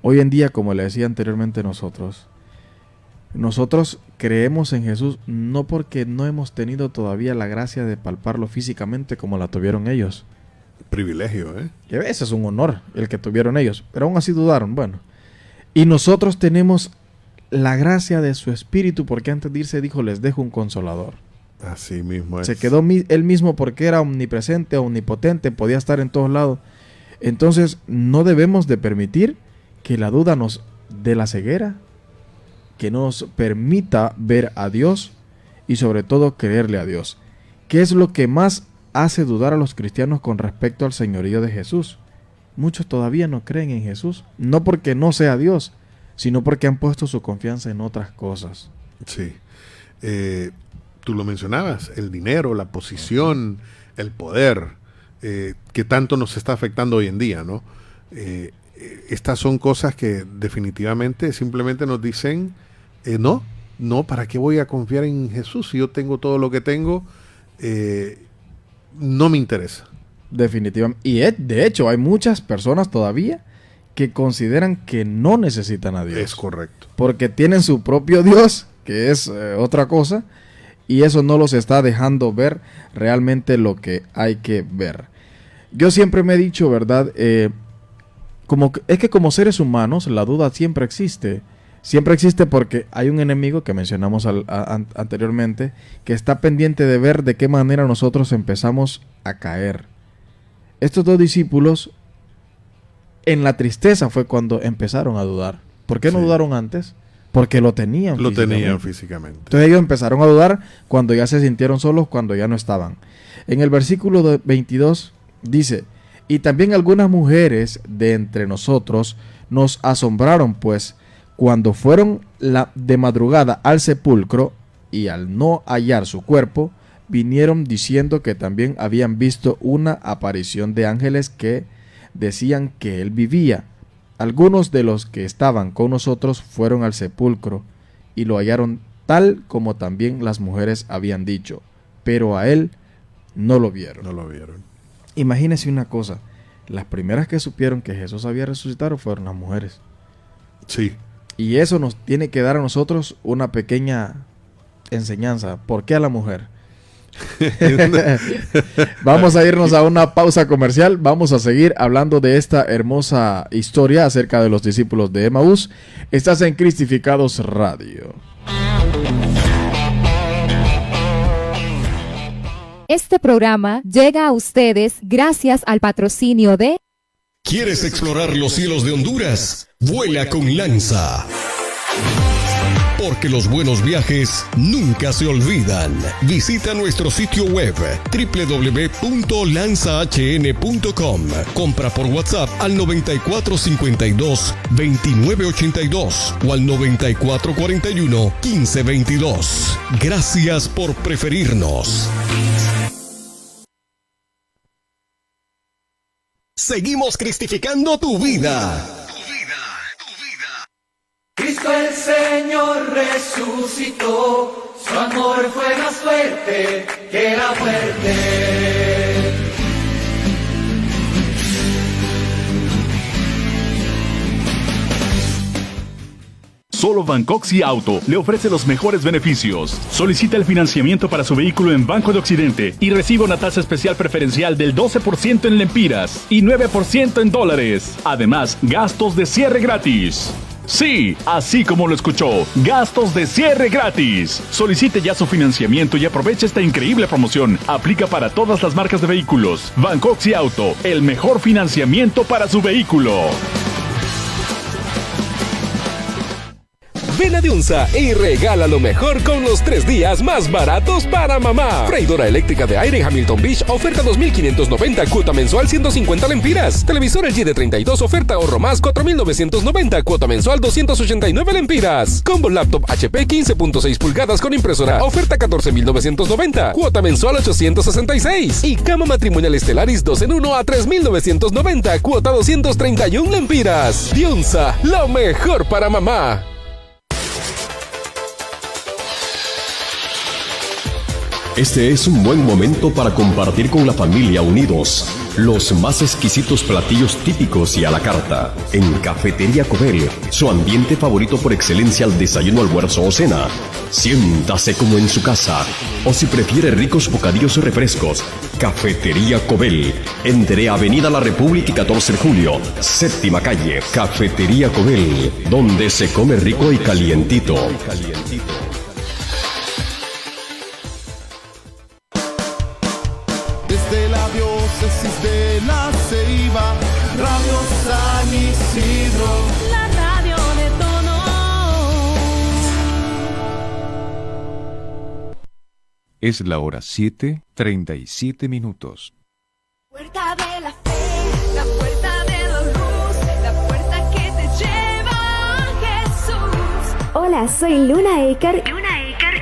Hoy en día, como le decía anteriormente, nosotros creemos en Jesús no porque no hemos tenido todavía la gracia de palparlo físicamente como la tuvieron ellos. Privilegio, ¿eh? Y a veces es un honor el que tuvieron ellos, pero aún así dudaron. Bueno, y nosotros tenemos la gracia de su Espíritu porque antes de irse dijo, les dejo un consolador. Así mismo es. Se quedó él mismo porque era omnipresente, omnipotente, podía estar en todos lados. Entonces no debemos de permitir que la duda nos dé la ceguera, que nos permita ver a Dios y sobre todo creerle a Dios. ¿Qué es lo que más hace dudar a los cristianos con respecto al señorío de Jesús? Muchos todavía no creen en Jesús, no porque no sea Dios, sino porque han puesto su confianza en otras cosas. Sí. Tú lo mencionabas, el dinero, la posición, el poder. Que tanto nos está afectando hoy en día, ¿no? Estas son cosas que definitivamente simplemente nos dicen, no, ¿para qué voy a confiar en Jesús si yo tengo todo lo que tengo? No me interesa. Definitivamente. Y de hecho hay muchas personas todavía que consideran que no necesitan a Dios. Es correcto. Porque tienen su propio Dios, que es otra cosa, y eso no los está dejando ver realmente lo que hay que ver. Yo siempre me he dicho, ¿verdad? Es que como seres humanos la duda siempre existe. Siempre existe porque hay un enemigo que mencionamos anteriormente que está pendiente de ver de qué manera nosotros empezamos a caer. Estos dos discípulos en la tristeza fue cuando empezaron a dudar. ¿Por qué no dudaron antes? Porque lo tenían físicamente. Entonces ellos empezaron a dudar cuando ya se sintieron solos, cuando ya no estaban. En el versículo 22 dice, y también algunas mujeres de entre nosotros nos asombraron, pues cuando fueron de madrugada al sepulcro y al no hallar su cuerpo, vinieron diciendo que también habían visto una aparición de ángeles que decían que él vivía. Algunos de los que estaban con nosotros fueron al sepulcro y lo hallaron tal como también las mujeres habían dicho, pero a él no lo vieron. No lo vieron. Imagínense una cosa, las primeras que supieron que Jesús había resucitado fueron las mujeres. Sí. Y eso nos tiene que dar a nosotros una pequeña enseñanza. ¿Por qué a la mujer? Vamos a irnos a una pausa comercial. Vamos a seguir hablando de esta hermosa historia acerca de los discípulos de Emaús. Estás en Cristificados Radio. Este programa llega a ustedes gracias al patrocinio de... ¿Quieres explorar los cielos de Honduras? Vuela con Lanza. Porque los buenos viajes nunca se olvidan. Visita nuestro sitio web www.lanzahn.com. Compra por WhatsApp al 9452-2982 o al 9441-1522. Gracias por preferirnos. Seguimos cristificando tu vida. Cristo el Señor resucitó, su amor fue más fuerte que la muerte. Solo Bancoxy Auto le ofrece los mejores beneficios. Solicita el financiamiento para su vehículo en Banco de Occidente y reciba una tasa especial preferencial del 12% en lempiras y 9% en dólares. Además, gastos de cierre gratis. Sí, así como lo escuchó, gastos de cierre gratis. Solicite ya su financiamiento y aproveche esta increíble promoción. Aplica para todas las marcas de vehículos. Bancoxy Auto, el mejor financiamiento para su vehículo. Ven a Diunsa y regala lo mejor con los 3 días más baratos para mamá. Freidora eléctrica de aire en Hamilton Beach, oferta 2,590, cuota mensual 150 lempiras. Televisor LG de 32, oferta ahorro más 4,990, cuota mensual 289 lempiras. Combo laptop HP 15.6 pulgadas con impresora, oferta 14,990, cuota mensual 866. Y cama matrimonial Stellaris 2 en 1 a 3,990, cuota 231 lempiras. Diunsa, lo mejor para mamá. Este es un buen momento para compartir con la familia unidos los más exquisitos platillos típicos y a la carta. En Cafetería Cobel, su ambiente favorito por excelencia al desayuno, almuerzo o cena. Siéntase como en su casa. O si prefiere ricos bocadillos y refrescos, Cafetería Cobel. Entre Avenida La República y 14 de Julio, séptima calle. Cafetería Cobel, donde se come rico y calientito. Desde la diócesis de La Ceiba, Radio San Isidro, la radio de todos. Es la hora 7:37. Puerta de la fe, la puerta de la luz, la puerta que te lleva a Jesús. Hola, soy Luna Eker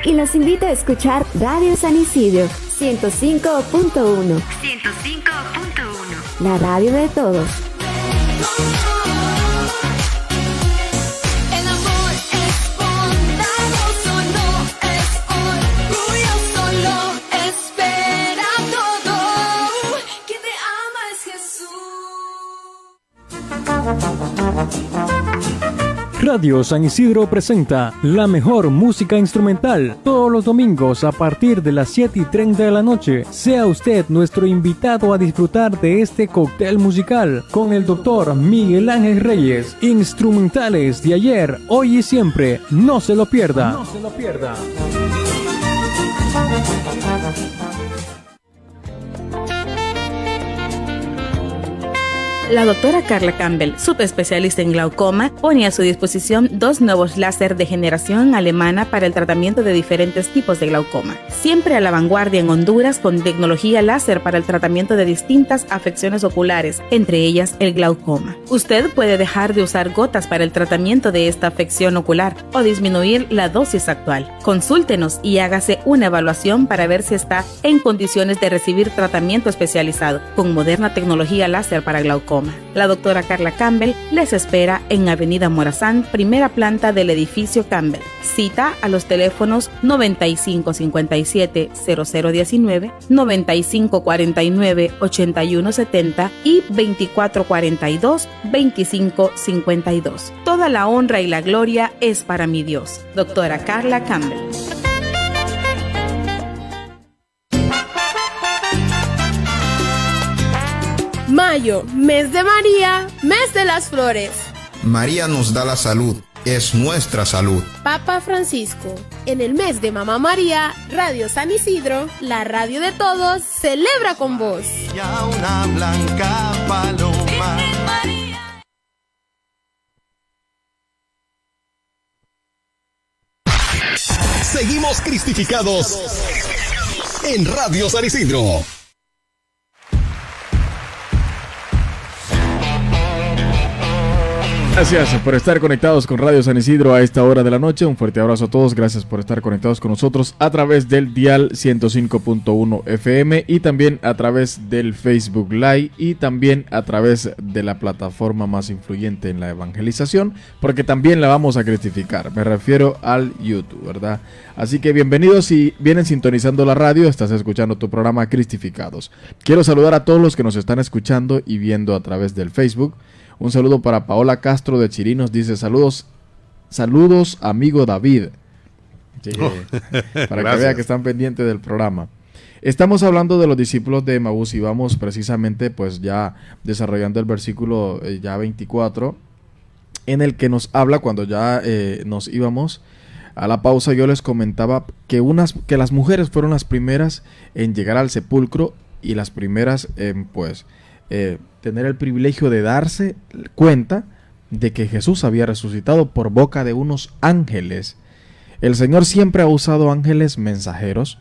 y los invito a escuchar Radio San Isidro 105.1. La radio de todos. El amor es bondadoso, no es orgulloso, lo espera todo. Quien te ama es Jesús. Radio San Isidro presenta la mejor música instrumental todos los domingos a partir de las 7:30 de la noche. Sea usted nuestro invitado a disfrutar de este cóctel musical con el doctor Miguel Ángel Reyes. Instrumentales de ayer, hoy y siempre. No se lo pierda. No se lo pierda. La doctora Carla Campbell, subespecialista en glaucoma, pone a su disposición 2 nuevos láser de generación alemana para el tratamiento de diferentes tipos de glaucoma. siempre a la vanguardia en Honduras con tecnología láser para el tratamiento de distintas afecciones oculares, entre ellas el glaucoma. Usted puede dejar de usar gotas para el tratamiento de esta afección ocular o disminuir la dosis actual. Consúltenos y hágase una evaluación para ver si está en condiciones de recibir tratamiento especializado con moderna tecnología láser para glaucoma. La doctora Carla Campbell les espera en Avenida Morazán, primera planta del edificio Campbell. Cita a los teléfonos 9557-0019, 9549-8170 y 2442-2552. Toda la honra y la gloria es para mi Dios. Doctora Carla Campbell. Mayo, mes de María, mes de las flores. María nos da la salud, es nuestra salud. Papa Francisco, en el mes de Mamá María, Radio San Isidro, la radio de todos, celebra con vos. Ya una blanca paloma. Seguimos cristificados en Radio San Isidro. Gracias por estar conectados con Radio San Isidro a esta hora de la noche. Un fuerte abrazo a todos. Gracias por estar conectados con nosotros a través del dial 105.1 FM y también a través del Facebook Live y también a través de la plataforma más influyente en la evangelización, porque también la vamos a cristificar. Me refiero al YouTube, ¿verdad? Así que bienvenidos si vienen sintonizando la radio, estás escuchando tu programa Cristificados. Quiero saludar a todos los que nos están escuchando y viendo a través del Facebook. Un saludo para Paola Castro de Chirinos, dice saludos amigo David. Sí, para que vea que están pendientes del programa. Estamos hablando de los discípulos de Emaús y vamos precisamente pues ya desarrollando el versículo ya 24, en el que nos habla cuando ya nos íbamos a la pausa. Yo les comentaba que las mujeres fueron las primeras en llegar al sepulcro y las primeras en tener el privilegio de darse cuenta de que Jesús había resucitado por boca de unos ángeles. El Señor siempre ha usado ángeles mensajeros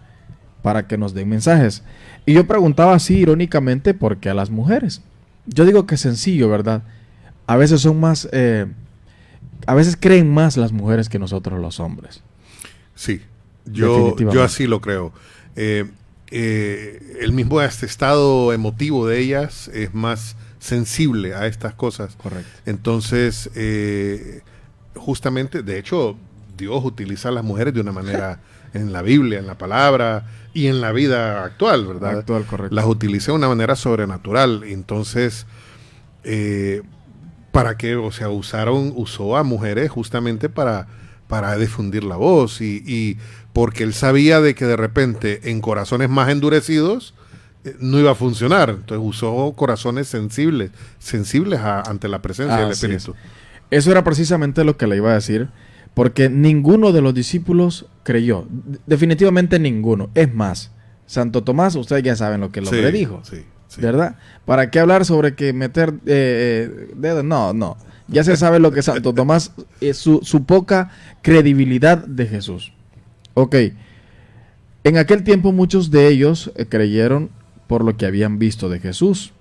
para que nos den mensajes. Y yo preguntaba así irónicamente, ¿por qué a las mujeres? Yo digo que es sencillo, ¿verdad? A veces son más, a veces creen más las mujeres que nosotros los hombres. Sí, yo así lo creo. El mismo estado emotivo de ellas es más sensible a estas cosas. Correcto. Entonces, justamente, de hecho, Dios utiliza a las mujeres de una manera en la Biblia, en la palabra y en la vida actual, ¿verdad? Actual, correcto. Las utiliza de una manera sobrenatural. Entonces, ¿para qué? O sea, usó a mujeres justamente para difundir la voz y porque él sabía de que de repente en corazones más endurecidos no iba a funcionar. Entonces usó corazones sensibles ante la presencia del Espíritu. Eso era precisamente lo que le iba a decir, porque ninguno de los discípulos creyó. Definitivamente ninguno. Es más, Santo Tomás, ustedes ya saben lo que el hombre dijo. Sí. ¿Verdad? ¿Para qué hablar sobre que meter dedos? No. Ya se sabe lo que Santo Tomás, su poca credibilidad de Jesús. Ok. En aquel tiempo muchos de ellos creyeron por lo que habían visto de Jesús,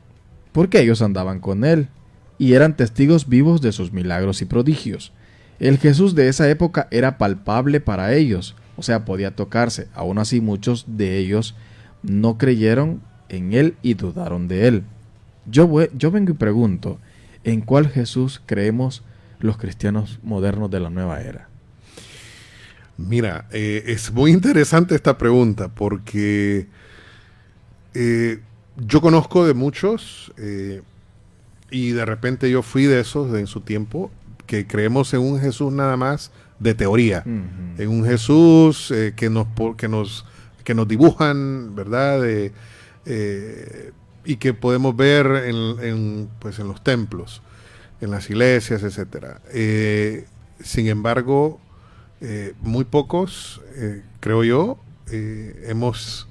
porque ellos andaban con él y eran testigos vivos de sus milagros y prodigios. El Jesús de esa época era palpable para ellos, o sea, podía tocarse. Aún así, muchos de ellos no creyeron en él y dudaron de él. Yo vengo y pregunto, ¿en cuál Jesús creemos los cristianos modernos de la nueva era? Mira, es muy interesante esta pregunta porque yo conozco de muchos y de repente yo fui de esos en su tiempo que creemos en un Jesús nada más de teoría, en un Jesús que nos dibujan, ¿verdad? Y que podemos ver en los templos, en las iglesias, etcétera. Sin embargo, muy pocos, creo yo, hemos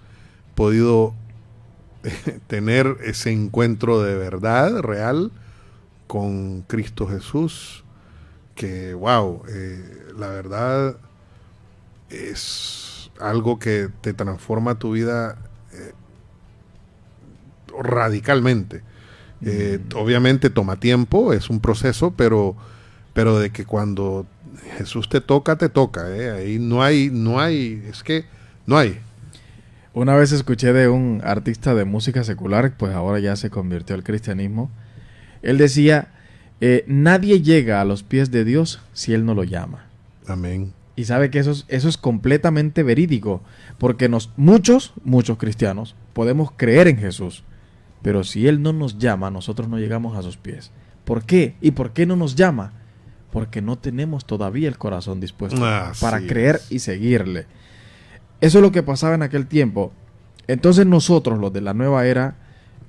podido tener ese encuentro de verdad real con Cristo Jesús, que wow, la verdad es algo que te transforma tu vida radicalmente. Obviamente toma tiempo, es un proceso, pero de que cuando Jesús te toca, ahí no hay. Una vez escuché de un artista de música secular, pues ahora ya se convirtió al cristianismo. Él decía, nadie llega a los pies de Dios si Él no lo llama. Amén. Y sabe que eso es completamente verídico, porque muchos cristianos podemos creer en Jesús, pero si Él no nos llama, nosotros no llegamos a sus pies. ¿Por qué? ¿Y por qué no nos llama? Porque no tenemos todavía el corazón dispuesto para creer y seguirle. Eso es lo que pasaba en aquel tiempo. Entonces nosotros, los de la nueva era,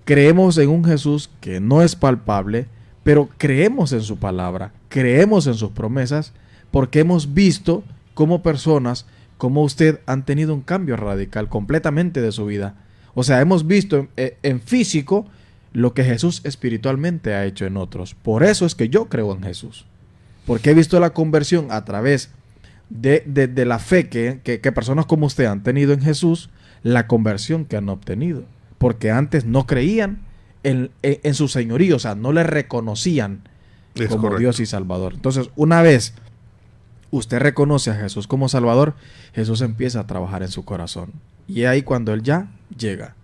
creemos en un Jesús que no es palpable, pero creemos en su palabra, creemos en sus promesas, porque hemos visto cómo personas como usted han tenido un cambio radical completamente de su vida. O sea, hemos visto en físico lo que Jesús espiritualmente ha hecho en otros. Por eso es que yo creo en Jesús. Porque he visto la conversión a través de la fe que personas como usted han tenido en Jesús, la conversión que han obtenido. Porque antes no creían en su señorío, o sea, no le reconocían como correcto. Dios y Salvador. Entonces, una vez usted reconoce a Jesús como Salvador, Jesús empieza a trabajar en su corazón. Y es ahí cuando Él ya llega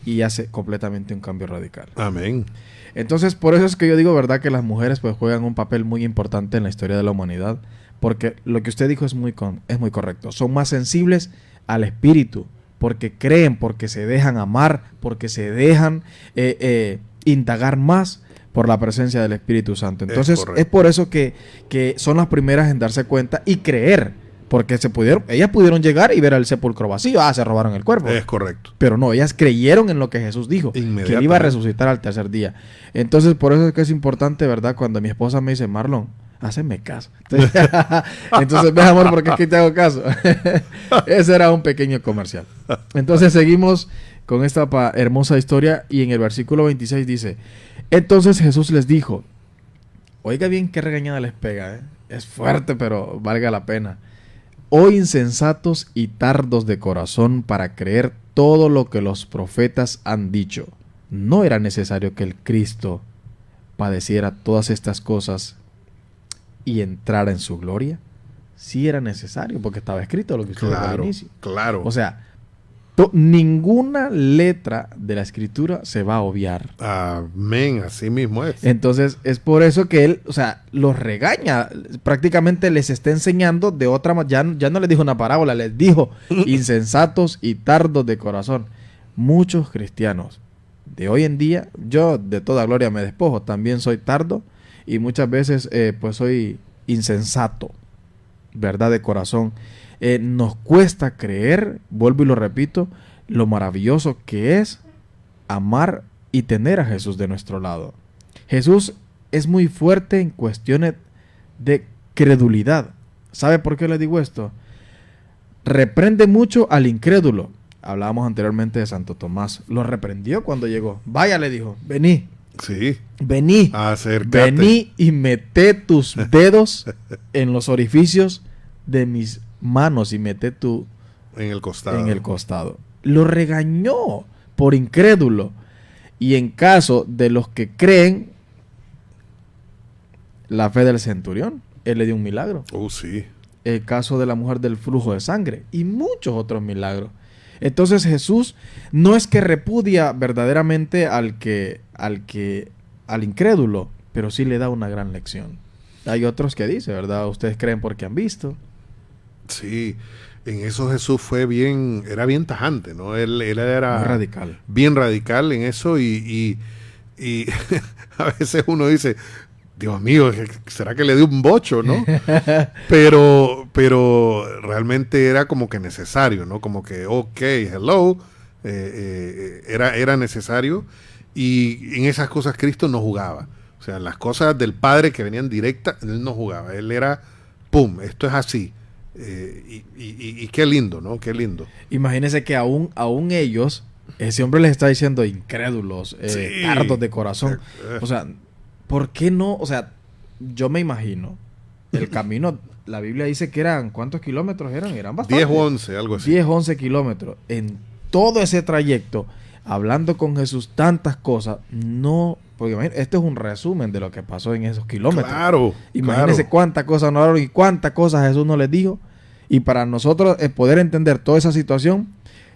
y hace completamente un cambio radical. Amén. Entonces, por eso es que yo digo, ¿verdad?, que las mujeres pues juegan un papel muy importante en la historia de la humanidad, porque lo que usted dijo es muy correcto. Son más sensibles al espíritu, porque creen, porque se dejan amar, porque se dejan indagar más por la presencia del Espíritu Santo. Entonces, es por eso que son las primeras en darse cuenta y creer, porque ellas pudieron llegar y ver el sepulcro vacío. Se robaron el cuerpo. Es correcto. Pero no, ellas creyeron en lo que Jesús dijo, que Él iba a resucitar al tercer día. Entonces, por eso es que es importante, ¿verdad? Cuando mi esposa me dice, Marlon, haceme caso. Entonces, ve, amor, porque es que te hago caso. Ese era un pequeño comercial. Entonces, seguimos con esta hermosa historia, y en el versículo 26 dice, entonces Jesús les dijo, oiga bien qué regañada les pega, es fuerte, pero valga la pena. Oh insensatos y tardos de corazón para creer todo lo que los profetas han dicho. ¿No era necesario que el Cristo padeciera todas estas cosas y entrara en su gloria? Sí era necesario, porque estaba escrito lo que usted dijo al inicio. Claro. O sea, ninguna letra de la escritura se va a obviar. Amén, así mismo es. Entonces es por eso que Él, o sea, los regaña, prácticamente les está enseñando de otra manera. Ya no les dijo una parábola, les dijo insensatos y tardos de corazón. Muchos cristianos de hoy en día, yo de toda gloria me despojo, también soy tardo y muchas veces pues soy insensato, ¿verdad? De corazón. Nos cuesta creer, vuelvo y lo repito, lo maravilloso que es amar y tener a Jesús de nuestro lado. Jesús es muy fuerte en cuestiones de credulidad. ¿Sabe por qué le digo esto? Reprende mucho al incrédulo. Hablábamos anteriormente de Santo Tomás. Lo reprendió cuando llegó. Vaya, le dijo, vení. Sí. Vení. Acércate. Vení y mete tus dedos en los orificios de mis manos y mete tú en el costado. Lo regañó por incrédulo. Y en caso de los que creen, la fe del centurión, Él le dio un milagro. Sí. El caso de la mujer del flujo de sangre y muchos otros milagros. Entonces Jesús no es que repudia verdaderamente al incrédulo, pero sí le da una gran lección. Hay otros que dicen, ¿verdad? Ustedes creen porque han visto. Sí, en eso Jesús era bien tajante, ¿no? Él era muy radical. Bien radical en eso y a veces uno dice, Dios mío, ¿será que le dio un bocho, no? pero realmente era como que necesario, ¿no? Como que, hello, era necesario, y en esas cosas Cristo no jugaba. O sea, en las cosas del Padre que venían directas, Él no jugaba. Él era, ¡pum!, esto es así. Y qué lindo, ¿no? Qué lindo. Imagínense que aún ellos, ese hombre les está diciendo incrédulos, tardos de corazón. O sea, ¿por qué no? O sea, yo me imagino el camino, la Biblia dice que eran, ¿cuántos kilómetros eran? Eran bastantes. 10 o 11, algo así. 10, 11 kilómetros. En todo ese trayecto, hablando con Jesús tantas cosas, no... Porque imagínate, este es un resumen de lo que pasó en esos kilómetros. Claro. Imagínense cuántas cosas no hablaron y cuántas cosas Jesús no les dijo. Y para nosotros poder entender toda esa situación,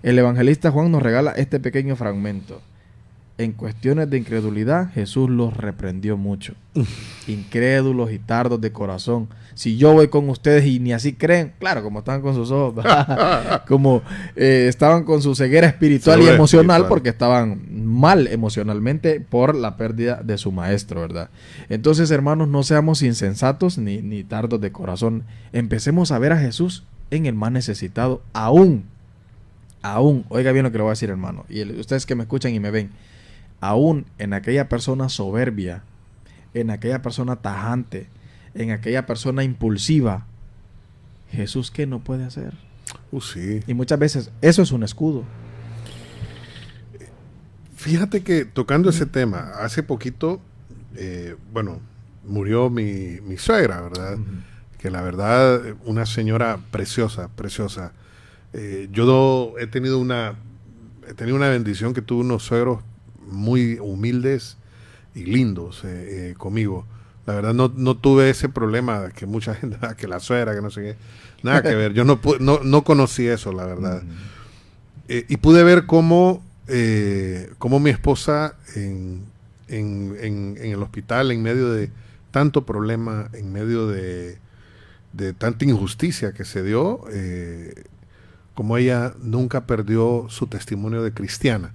el evangelista Juan nos regala este pequeño fragmento. En cuestiones de incredulidad, Jesús los reprendió mucho. Incrédulos y tardos de corazón. Si yo voy con ustedes y ni así creen, claro, como estaban con sus ojos, como estaban con su ceguera espiritual y emocional, porque estaban mal emocionalmente por la pérdida de su maestro, ¿verdad? Entonces, hermanos, no seamos insensatos ni tardos de corazón. Empecemos a ver a Jesús en el más necesitado, aún, oiga bien lo que le voy a decir, hermano, y ustedes que me escuchan y me ven, aún en aquella persona soberbia, en aquella persona tajante, en aquella persona impulsiva, Jesús, ¿qué no puede hacer? Sí. Y muchas veces eso es un escudo. Fíjate que tocando ese tema, hace poquito, murió mi suegra, ¿verdad? Que la verdad, una señora preciosa. Yo he tenido una bendición que tuve unos suegros muy humildes y lindos conmigo. La verdad no tuve ese problema que mucha gente, que la suegra, que no sé qué, nada que ver. Yo no conocí eso, la verdad. Y pude ver cómo mi esposa en el hospital, en medio de tanto problema, en medio de tanta injusticia que se dio, como ella nunca perdió su testimonio de cristiana.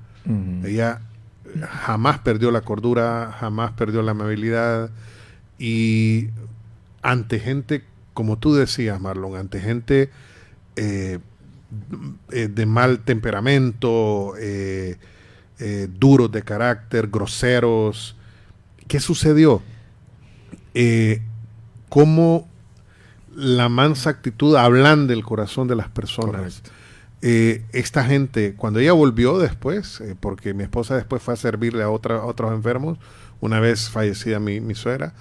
Ella jamás perdió la cordura, jamás perdió la amabilidad, y ante gente, como tú decías, Marlon, ante gente de mal temperamento, duros de carácter, groseros, ¿qué sucedió? Cómo la mansa actitud ablanda el corazón de las personas. Esta gente, cuando ella volvió después, porque mi esposa después fue a servirle a otros enfermos, una vez fallecida mi suegra,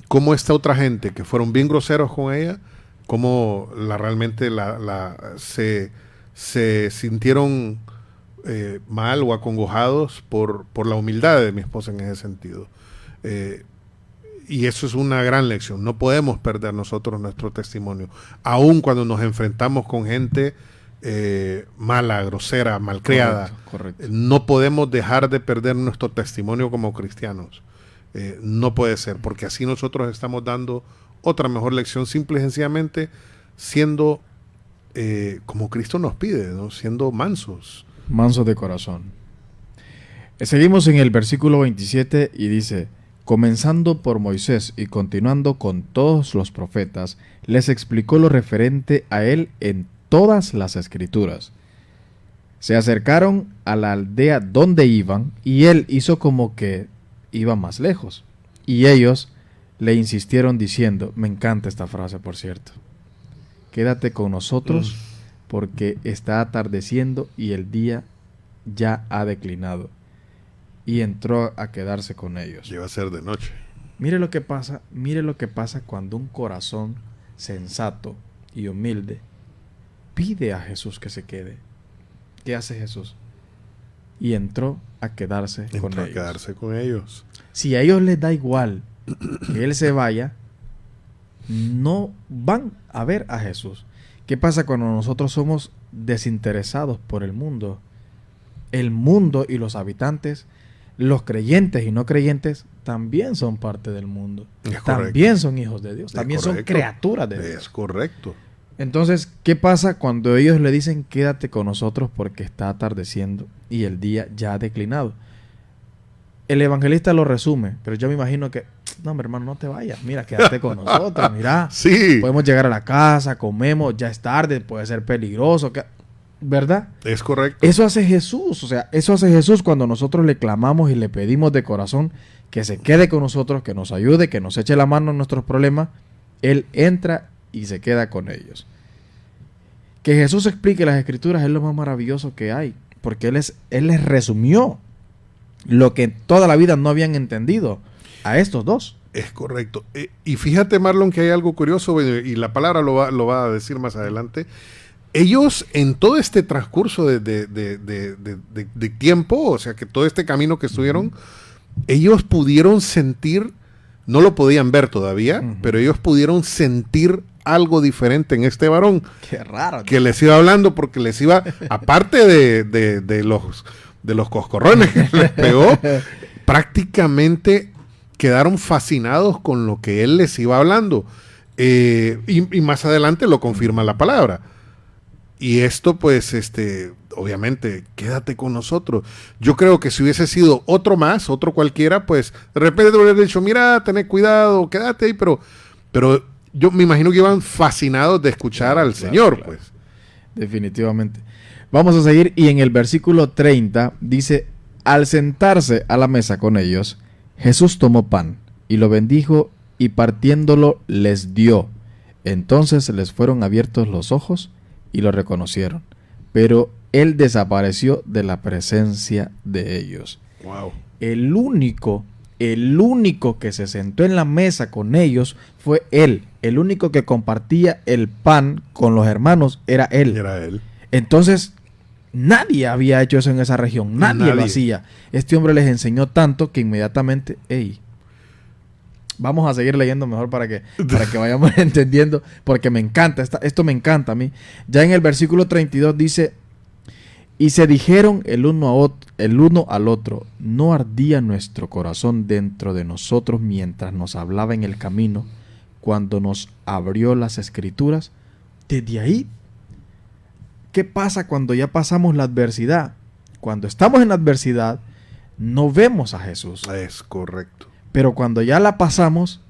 cómo esta otra gente que fueron bien groseros con ella, cómo realmente se sintieron mal o acongojados por la humildad de mi esposa en ese sentido. Y eso es una gran lección. No podemos perder nosotros nuestro testimonio, aun cuando nos enfrentamos con gente mala, grosera, malcriada. Correcto. No podemos dejar de perder nuestro testimonio como cristianos. No puede ser, porque así nosotros estamos dando otra mejor lección, simple y sencillamente siendo como Cristo nos pide, ¿no? Siendo mansos. Mansos de corazón. Seguimos en el versículo 27 y dice: comenzando por Moisés y continuando con todos los profetas, les explicó lo referente a él en todas las escrituras. Se acercaron a la aldea donde iban, y él hizo como que iba más lejos. Y ellos le insistieron diciendo, me encanta esta frase, por cierto: quédate con nosotros porque está atardeciendo y el día ya ha declinado. Y entró a quedarse con ellos. Lleva a ser de noche. Mire lo que pasa cuando un corazón sensato y humilde pide a Jesús que se quede. ¿Qué hace Jesús? Y entró a quedarse con ellos. Si a ellos les da igual que él se vaya, no van a ver a Jesús. ¿Qué pasa cuando nosotros somos desinteresados por el mundo? El mundo y los habitantes, los creyentes y no creyentes, también son parte del mundo. También son hijos de Dios. También son criaturas de Dios. Es correcto. Entonces, ¿qué pasa cuando ellos le dicen quédate con nosotros porque está atardeciendo y el día ya ha declinado? El evangelista lo resume, pero yo me imagino que, no, mi hermano, no te vayas. Mira, quédate con nosotros. Mira, sí, podemos llegar a la casa, comemos, ya es tarde, puede ser peligroso. ¿Verdad? Es correcto. Eso hace Jesús. O sea, eso hace Jesús cuando nosotros le clamamos y le pedimos de corazón que se quede con nosotros, que nos ayude, que nos eche la mano en nuestros problemas. Él entra y se queda con ellos. Que Jesús explique las escrituras es lo más maravilloso que hay, porque Él les resumió lo que toda la vida no habían entendido a estos dos. Es correcto. Y fíjate, Marlon, que hay algo curioso, y la palabra lo va a decir más adelante. Ellos, en todo este transcurso de tiempo, o sea, que todo este camino que estuvieron, ellos pudieron sentir, no lo podían ver todavía, pero ellos pudieron sentir algo diferente en este varón. Qué raro, ¿no? Que les iba hablando, porque les iba, aparte de los coscorrones que les pegó, prácticamente quedaron fascinados con lo que él les iba hablando. Y más adelante lo confirma la palabra. Y esto, pues, obviamente, quédate con nosotros. Yo creo que si hubiese sido otro cualquiera, pues, de repente te hubiera dicho, mira, ten cuidado, quédate ahí, pero yo me imagino que iban fascinados de escuchar al Señor, pues. Definitivamente. Vamos a seguir, y en el versículo 30 dice, al sentarse a la mesa con ellos, Jesús tomó pan, y lo bendijo, y partiéndolo les dio. Entonces les fueron abiertos los ojos, y lo reconocieron, pero él desapareció de la presencia de ellos. Wow. El único que se sentó en la mesa con ellos fue él. El único que compartía el pan con los hermanos era él. Entonces, nadie había hecho eso en esa región. Nadie lo hacía. Este hombre les enseñó tanto que inmediatamente, vamos a seguir leyendo mejor para que vayamos entendiendo, porque me encanta, esto me encanta a mí. Ya en el versículo 32 dice, y se dijeron el uno al otro, ¿no ardía nuestro corazón dentro de nosotros mientras nos hablaba en el camino, cuando nos abrió las escrituras? Desde ahí, ¿qué pasa cuando ya pasamos la adversidad? Cuando estamos en la adversidad, no vemos a Jesús. Es correcto. Pero cuando ya la pasamos,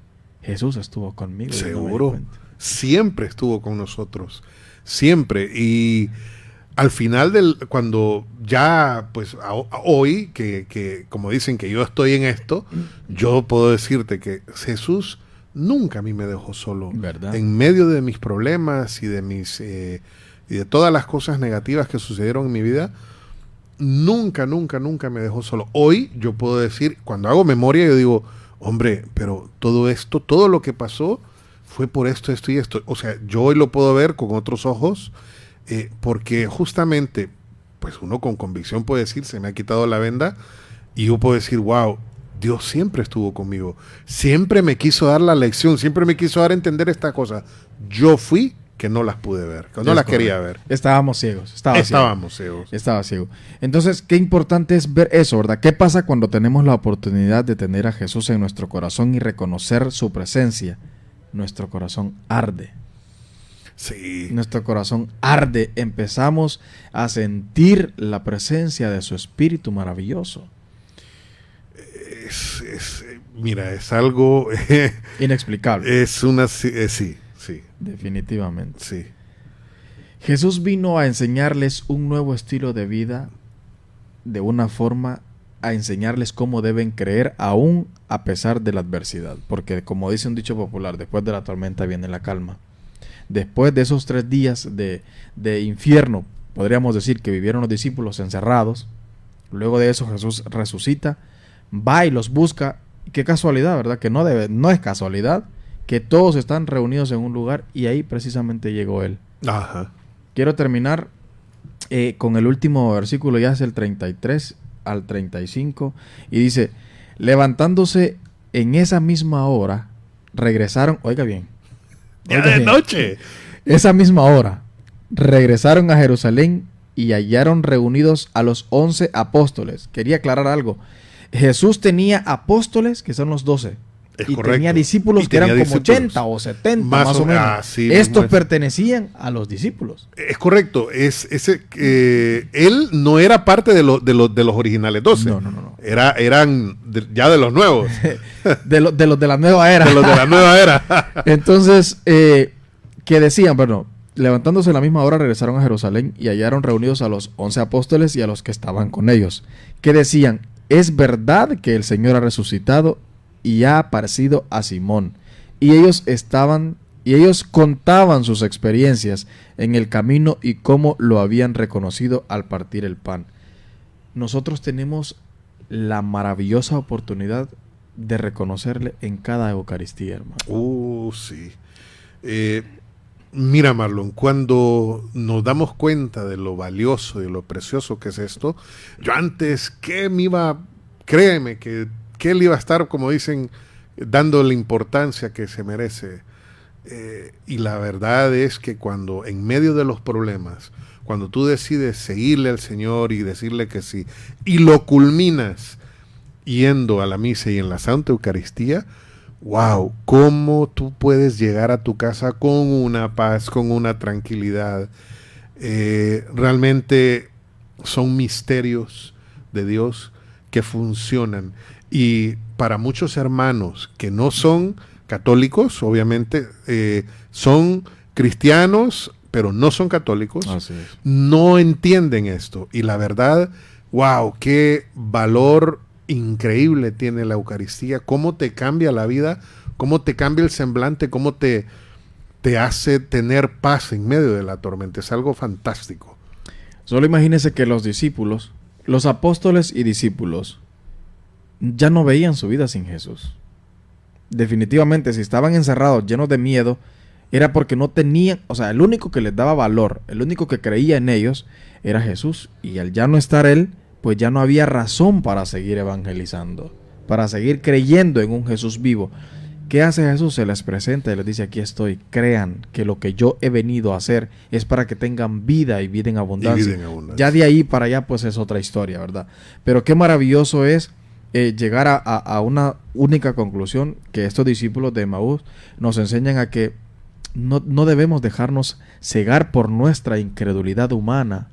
Jesús estuvo conmigo. Seguro. Siempre estuvo con nosotros. Siempre. Y al final cuando ya, pues hoy, que como dicen que yo estoy en esto, yo puedo decirte que Jesús nunca a mí me dejó solo. ¿Verdad? En medio de mis problemas y de todas las cosas negativas que sucedieron en mi vida, nunca me dejó solo. Hoy yo puedo decir, cuando hago memoria, yo digo, hombre, pero todo esto, todo lo que pasó fue por esto y esto. O sea, yo hoy lo puedo ver con otros ojos, porque justamente, pues uno con convicción puede decir, se me ha quitado la venda, y yo puedo decir, wow, Dios siempre estuvo conmigo, siempre me quiso dar la lección, siempre me quiso dar a entender esta cosa. Yo fui que no las pude ver, que no las quería ver. Estábamos ciegos. Estábamos ciegos. Estaba ciego. Entonces, qué importante es ver eso, ¿verdad? ¿Qué pasa cuando tenemos la oportunidad de tener a Jesús en nuestro corazón y reconocer su presencia? Nuestro corazón arde. Sí. Nuestro corazón arde. Empezamos a sentir la presencia de su Espíritu maravilloso. Mira, es algo inexplicable. Sí. Definitivamente. Sí. Jesús vino a enseñarles un nuevo estilo de vida, de una forma a enseñarles cómo deben creer aún a pesar de la adversidad. Porque como dice un dicho popular, después de la tormenta viene la calma. Después de esos 3 días de infierno, podríamos decir que vivieron los discípulos encerrados. Luego de eso Jesús resucita, va y los busca. Qué casualidad, ¿verdad? Que no es casualidad que todos están reunidos en un lugar, y ahí precisamente llegó él. Ajá. Quiero terminar con el último versículo, ya es el 33 al 35, y dice, levantándose en esa misma hora, regresaron, oiga bien. Ya de noche. Esa misma hora, regresaron a Jerusalén y hallaron reunidos a los 11 apóstoles. Quería aclarar algo. Jesús tenía apóstoles, que son los 12. Es y correcto. Tenía discípulos que eran como 80 o 70 más o menos. Sí, estos pertenecían a los discípulos. Es correcto. Él no era parte de los originales 12. No. Eran ya de los nuevos. de los de la nueva era. De los de la nueva era. Entonces, que decían, bueno, levantándose a la misma hora regresaron a Jerusalén y hallaron reunidos a los 11 apóstoles y a los que estaban con ellos. Que decían, es verdad que el Señor ha resucitado y ha aparecido a Simón. Y ellos contaban sus experiencias en el camino y cómo lo habían reconocido al partir el pan. Nosotros tenemos la maravillosa oportunidad de reconocerle en cada Eucaristía, hermano. Sí. Mira, Marlon, cuando nos damos cuenta de lo valioso y de lo precioso que es esto, yo antes, créeme, que él iba a estar, como dicen, dando la importancia que se merece. Y la verdad es que cuando en medio de los problemas, cuando tú decides seguirle al Señor y decirle que sí, y lo culminas yendo a la misa y en la Santa Eucaristía, wow, cómo tú puedes llegar a tu casa con una paz, con una tranquilidad. Realmente son misterios de Dios que funcionan. Y para muchos hermanos que no son católicos, obviamente, son cristianos, pero no son católicos, no entienden esto. Y la verdad, wow, qué valor increíble tiene la Eucaristía, cómo te cambia la vida, cómo te cambia el semblante, cómo te hace tener paz en medio de la tormenta. Es algo fantástico. Solo imagínense que los discípulos, los apóstoles y discípulos, ya no veían su vida sin Jesús. Definitivamente, si estaban encerrados, llenos de miedo, era porque no tenían, o sea, el único que les daba valor, el único que creía en ellos, era Jesús. Y al ya no estar Él, pues ya no había razón para seguir evangelizando, para seguir creyendo en un Jesús vivo. ¿Qué hace Jesús? Se les presenta y les dice: aquí estoy, crean que lo que yo he venido a hacer es para que tengan vida y vida en abundancia. Ya de ahí para allá pues es otra historia, ¿verdad? Pero qué maravilloso es llegar a una única conclusión, que estos discípulos de Emaús nos enseñan a que no debemos dejarnos cegar por nuestra incredulidad humana,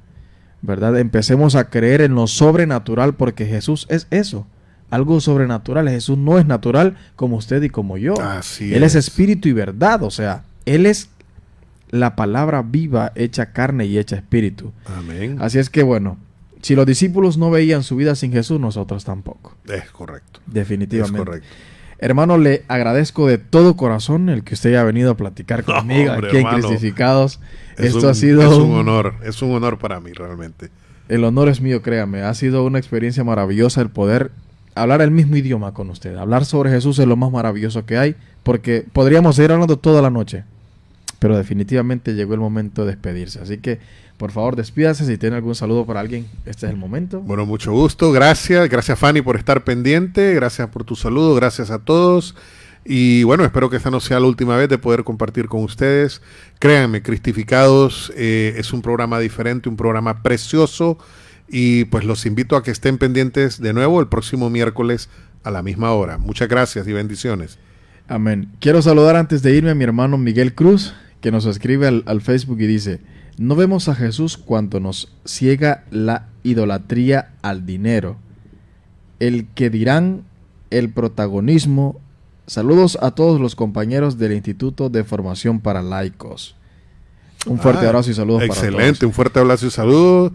¿verdad? Empecemos a creer en lo sobrenatural, porque Jesús es eso, algo sobrenatural. Jesús no es natural como usted y como yo. Él es espíritu y verdad, o sea, Él es la palabra viva hecha carne y hecha espíritu. Amén. Así es que bueno, si los discípulos no veían su vida sin Jesús, nosotros tampoco. Es correcto. Definitivamente. Es correcto. Hermano, le agradezco de todo corazón el que usted haya venido a platicar conmigo aquí en Cristificados. Esto ha sido... Es un honor para mí, realmente. El honor es mío, créame. Ha sido una experiencia maravillosa el poder hablar el mismo idioma con usted. Hablar sobre Jesús es lo más maravilloso que hay, porque podríamos seguir hablando toda la noche, pero definitivamente llegó el momento de despedirse. Así que, por favor, despídase. Si tiene algún saludo para alguien, este es el momento. Bueno, mucho gusto. Gracias Fanny por estar pendiente. Gracias por tu saludo. Gracias a todos. Y bueno, espero que esta no sea la última vez de poder compartir con ustedes. Créanme, Cristificados es un programa diferente, un programa precioso. Y pues los invito a que estén pendientes de nuevo el próximo miércoles a la misma hora. Muchas gracias y bendiciones. Amén. Quiero saludar antes de irme a mi hermano Miguel Cruz, que nos escribe al Facebook y dice: no vemos a Jesús cuando nos ciega la idolatría al dinero, el que dirán, el protagonismo. Saludos a todos los compañeros del Instituto de Formación para Laicos. Un fuerte abrazo y saludos para todos. Excelente, un fuerte abrazo y saludos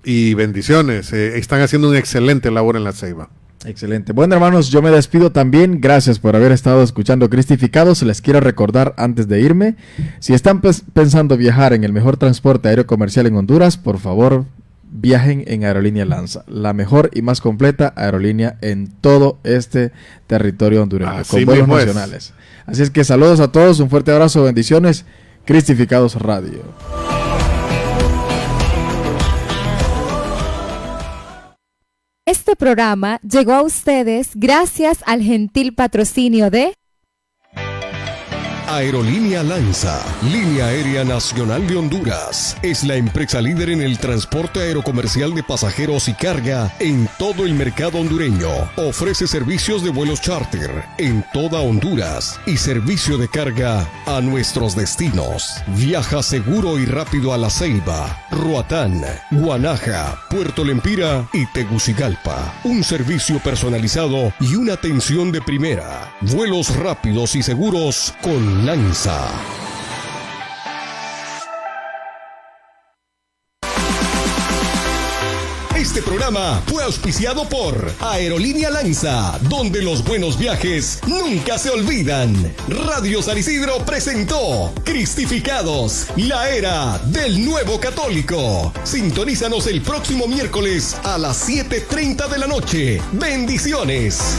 y bendiciones. Están haciendo una excelente labor en La Ceiba. Excelente. Bueno, hermanos, yo me despido también. Gracias por haber estado escuchando Cristificados. Les quiero recordar antes de irme, si están pensando viajar en el mejor transporte aéreo comercial en Honduras, por favor, viajen en Aerolínea Lanza, la mejor y más completa aerolínea en todo este territorio hondureño, con vuelos nacionales. Así es que saludos a todos, un fuerte abrazo, bendiciones. Cristificados Radio. Este programa llegó a ustedes gracias al gentil patrocinio de Aerolínea Lanza, línea aérea nacional de Honduras. Es la empresa líder en el transporte aerocomercial de pasajeros y carga en todo el mercado hondureño. Ofrece servicios de vuelos charter en toda Honduras y servicio de carga a nuestros destinos. Viaja seguro y rápido a La Ceiba, Roatán, Guanaja, Puerto Lempira y Tegucigalpa. Un servicio personalizado y una atención de primera. Vuelos rápidos y seguros con Lanza. Este programa fue auspiciado por Aerolínea Lanza, donde los buenos viajes nunca se olvidan. Radio San Isidro presentó Cristificados, la era del nuevo católico. Sintonízanos el próximo miércoles a las 7:30 de la noche. Bendiciones.